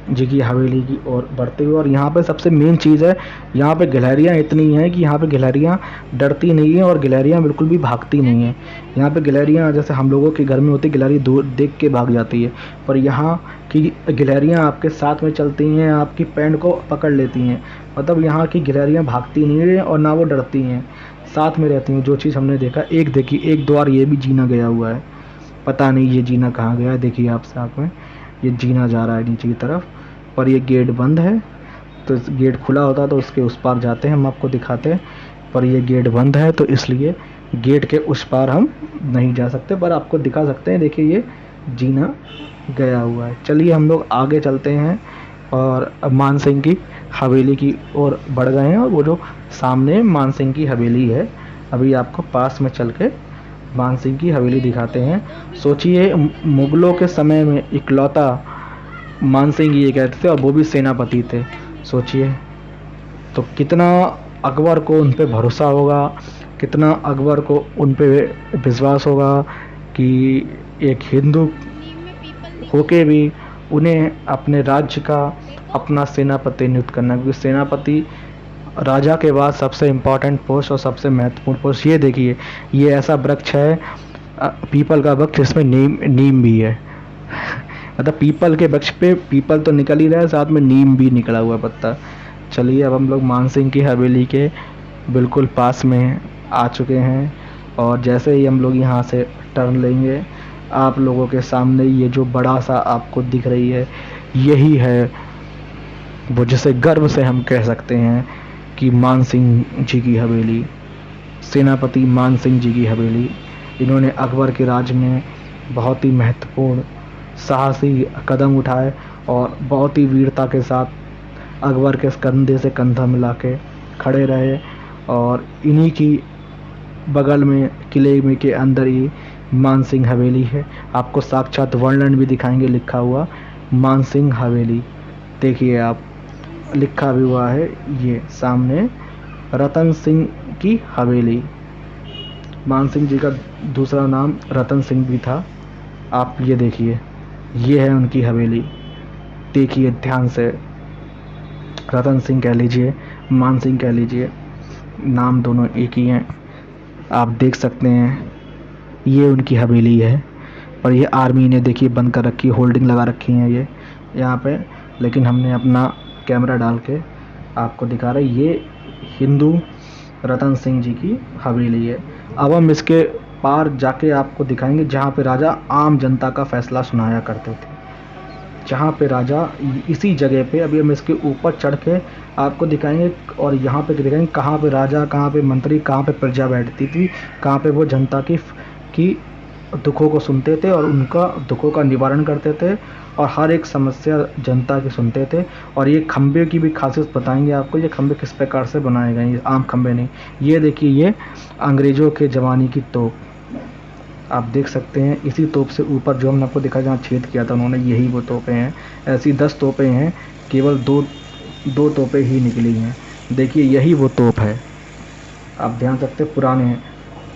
जी की हवेली की ओर बढ़ते हुए। और यहाँ पे सबसे मेन चीज़ है, यहाँ पे गिलहरियाँ इतनी हैं कि यहाँ पे गिलहरियाँ डरती नहीं हैं और गिलहरियाँ बिल्कुल भी भागती नहीं हैं। यहाँ पे गिलहरियाँ जैसे हम लोगों के घर में होती, गिलहरी दूर देख के भाग जाती है, पर यहाँ की गिलहरियाँ आपके साथ में चलती हैं, आपकी पैंट को पकड़ लेती हैं। मतलब यहाँ की गिलहरियाँ भागती नहीं हैं और ना वो डरती हैं, साथ में रहती हैं। जो चीज़ हमने देखा, एक देखिए, एक द्वार ये भी जीना गया हुआ है, पता नहीं ये जीना कहाँ गया है। देखिए आप साथ में ये जीना जा रहा है नीचे की तरफ, पर ये गेट बंद है। तो गेट खुला होता तो उसके उस पार जाते हैं, हम आपको दिखाते हैं, पर ये गेट बंद है तो इसलिए गेट के उस पार हम नहीं जा सकते, पर आपको दिखा सकते हैं। देखिए ये जीना गया हुआ है। चलिए हम लोग आगे चलते हैं और मान सिंह की हवेली की ओर बढ़ गए हैं, और वो जो सामने मान सिंह की हवेली है, अभी आपको पास में चल के मान सिंह की हवेली दिखाते हैं। सोचिए, मुगलों के समय में इकलौता मान सिंह ये कहते थे, और वो भी सेनापति थे। सोचिए तो कितना अकबर को उन पे भरोसा होगा, कितना अकबर को उन पे विश्वास होगा कि एक हिंदू होके भी उन्हें अपने राज्य का अपना सेनापति नियुक्त करना, क्योंकि सेनापति राजा के बाद सबसे इम्पोर्टेंट पोस्ट और सबसे महत्वपूर्ण पोस्ट। ये देखिए, ये ऐसा वृक्ष है, पीपल का वृक्ष, जिसमें नीम भी है। मतलब पीपल के वृक्ष पे पीपल तो निकल ही रहा है, साथ में नीम भी निकला हुआ पत्ता। चलिए अब हम लोग मान सिंह की हवेली के बिल्कुल पास में आ चुके हैं, और जैसे ही हम लोग यहाँ से टर्न लेंगे, आप लोगों के सामने ये जो बड़ा सा आपको दिख रही है, यही है वो जिसे गर्व से हम कह सकते हैं कि मान सिंह जी की हवेली, सेनापति मान सिंह जी की हवेली। इन्होंने अकबर के राज में बहुत ही महत्वपूर्ण साहसी कदम उठाए और बहुत ही वीरता के साथ अकबर के कंधे से कंधा मिला के खड़े रहे। और इन्हीं की बगल में किले में के अंदर ही मान सिंह हवेली है। आपको साक्षात वर्णन भी दिखाएंगे लिखा हुआ, मान सिंह हवेली। देखिए आप, लिखा भी हुआ है ये सामने, रतन सिंह की हवेली। मान सिंह जी का दूसरा नाम रतन सिंह भी था। आप ये देखिए, ये है उनकी हवेली। देखिए ध्यान से, रतन सिंह कह लीजिए, मान सिंह कह लीजिए, नाम दोनों एक ही हैं। आप देख सकते हैं ये उनकी हवेली है, और ये आर्मी ने देखिए बंद कर रखी, होल्डिंग लगा रखी है ये यहाँ पे, लेकिन हमने अपना कैमरा डाल के आपको दिखा रहे। ये हिंदू रतन सिंह जी की हवेली है। अब हम इसके पार जाके आपको दिखाएंगे जहाँ पे राजा आम जनता का फैसला सुनाया करते थे, जहाँ पे राजा इसी जगह पे, अभी हम इसके ऊपर चढ़ के आपको दिखाएंगे, और यहाँ पे दिखाएंगे कहाँ पे राजा, कहाँ पे मंत्री, कहाँ पे प्रजा बैठती थी, कहाँ पे वो जनता की दुखों को सुनते थे और उनका दुखों का निवारण करते थे, और हर एक समस्या जनता की सुनते थे। और ये खंबे की भी खासियत बताएंगे आपको, ये खंबे किस प्रकार से बनाए गए, ये आम खंबे नहीं। ये देखिए, ये अंग्रेज़ों के ज़माने की तोप, आप देख सकते हैं। इसी तोप से ऊपर जो हमने आपको दिखा जहाँ छेद किया था उन्होंने, यही वो तोपें हैं। ऐसी 10 तोपें हैं, केवल दो तोपें ही निकली हैं। देखिए यही वो तोप है, आप ध्यान सकते पुराने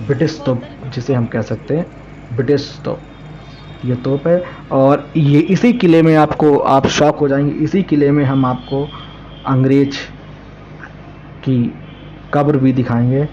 ब्रिटिश तोप जिसे हम कह सकते हैं, ब्रिटिश तोप, ये तोप है। और ये इसी किले में आपको, आप शॉक हो जाएंगे, इसी किले में हम आपको अंग्रेज की कब्र भी दिखाएंगे,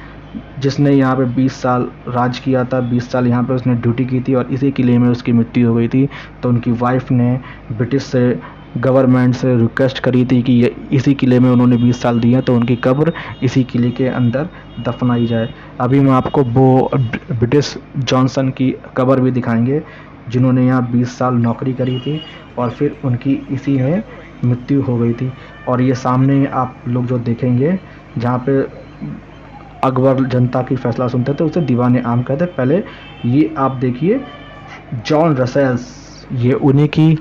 जिसने यहाँ पे 20 साल राज किया था, 20 साल यहाँ पे उसने ड्यूटी की थी और इसी किले में उसकी मृत्यु हो गई थी। तो उनकी वाइफ ने ब्रिटिश से, गवर्नमेंट से रिक्वेस्ट करी थी कि ये इसी किले में उन्होंने 20 साल दिए, तो उनकी कब्र इसी किले के अंदर दफनाई जाए। अभी मैं आपको वो ब्रिटिश जॉनसन की कब्र भी दिखाएंगे, जिन्होंने यहाँ 20 साल नौकरी करी थी और फिर उनकी इसी में मृत्यु हो गई थी। और ये सामने आप लोग जो देखेंगे, जहाँ पे अकबर जनता की फैसला सुनते थे उसे दीवाने आम कहते। पहले ये आप देखिए जॉन रसेल्स, ये उन्हीं की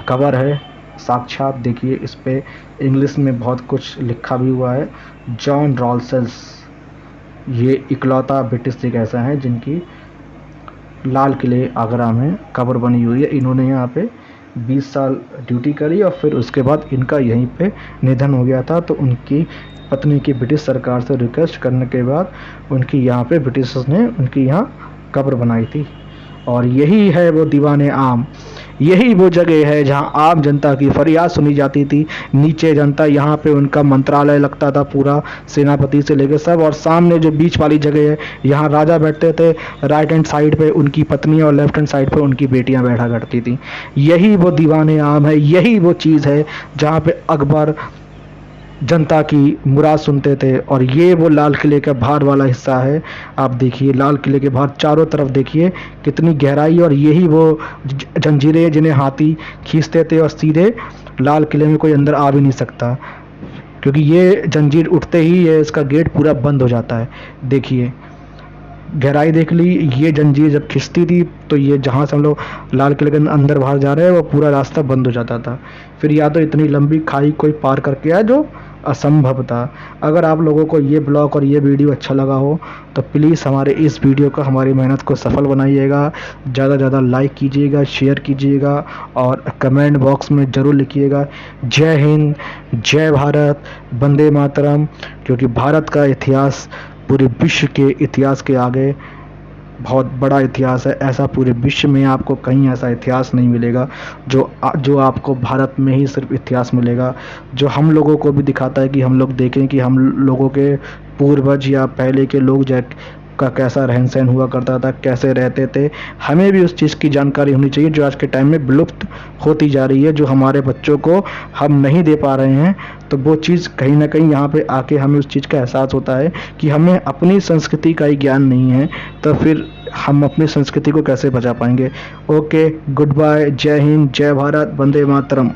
कब्र है साक्षात। देखिए इस पे इंग्लिश में बहुत कुछ लिखा भी हुआ है। जॉन रॉल्सेल्स ये इकलौता ब्रिटिश एक ऐसा है जिनकी लाल किले आगरा में कब्र बनी हुई है। इन्होंने यहाँ पे 20 साल ड्यूटी करी और फिर उसके बाद इनका यहीं पे निधन हो गया था। तो उनकी पत्नी की ब्रिटिश सरकार से रिक्वेस्ट करने के बाद उनकी यहाँ पे ब्रिटिशर्स ने उनकी यहाँ कब्र बनाई थी। और यही है वो दीवाने आम, यही वो जगह है जहाँ आम जनता की फरियाद सुनी जाती थी। नीचे जनता, यहाँ पे उनका मंत्रालय लगता था पूरा, सेनापति से लेकर सब। और सामने जो बीच वाली जगह है, यहाँ राजा बैठते थे, राइट हैंड साइड पे उनकी पत्नी और लेफ्ट हैंड साइड पे उनकी बेटियाँ बैठा करती थी। यही वो दीवाने आम है, यही वो चीज़ है जहाँ पे अकबर जनता की मुराद सुनते थे। और ये वो लाल किले का बाहर वाला हिस्सा है। आप देखिए लाल किले के बाहर चारों तरफ देखिए कितनी गहराई, और यही वो जंजीरें जिन्हें हाथी खींचते थे और सीधे लाल किले में कोई अंदर आ भी नहीं सकता, क्योंकि ये जंजीर उठते ही ये इसका गेट पूरा बंद हो जाता है। देखिए गहराई देख ली, ये जंजीर जब खिंचती थी तो ये जहाँ से हम लोग लाल किले के अंदर बाहर जा रहे हैं वो पूरा रास्ता बंद हो जाता था। फिर या तो इतनी लंबी खाई कोई पार करके आए जो असंभव था। अगर आप लोगों को ये ब्लॉग और ये वीडियो अच्छा लगा हो तो प्लीज़ हमारे इस वीडियो को, हमारी मेहनत को सफल बनाइएगा। ज़्यादा ज़्यादा लाइक कीजिएगा, शेयर कीजिएगा और कमेंट बॉक्स में ज़रूर लिखिएगा जय हिंद, जय भारत, वंदे मातरम। क्योंकि भारत का इतिहास पूरे विश्व के इतिहास के आगे बहुत बड़ा इतिहास है। ऐसा पूरे विश्व में आपको कहीं ऐसा इतिहास नहीं मिलेगा जो आपको भारत में ही सिर्फ इतिहास मिलेगा, जो हम लोगों को भी दिखाता है कि हम लोग देखें कि हम लोगों के पूर्वज या पहले के लोग का कैसा रहन सहन हुआ करता था, कैसे रहते थे। हमें भी उस चीज़ की जानकारी होनी चाहिए जो आज के टाइम में विलुप्त होती जा रही है, जो हमारे बच्चों को हम नहीं दे पा रहे हैं। तो वो चीज़ कहीं ना कहीं यहाँ पे आके हमें उस चीज़ का एहसास होता है कि हमें अपनी संस्कृति का ही ज्ञान नहीं है, तो फिर हम अपनी संस्कृति को कैसे बचा पाएंगे। ओके, गुड बाय, जय हिंद, जय भारत, वंदे मातरम।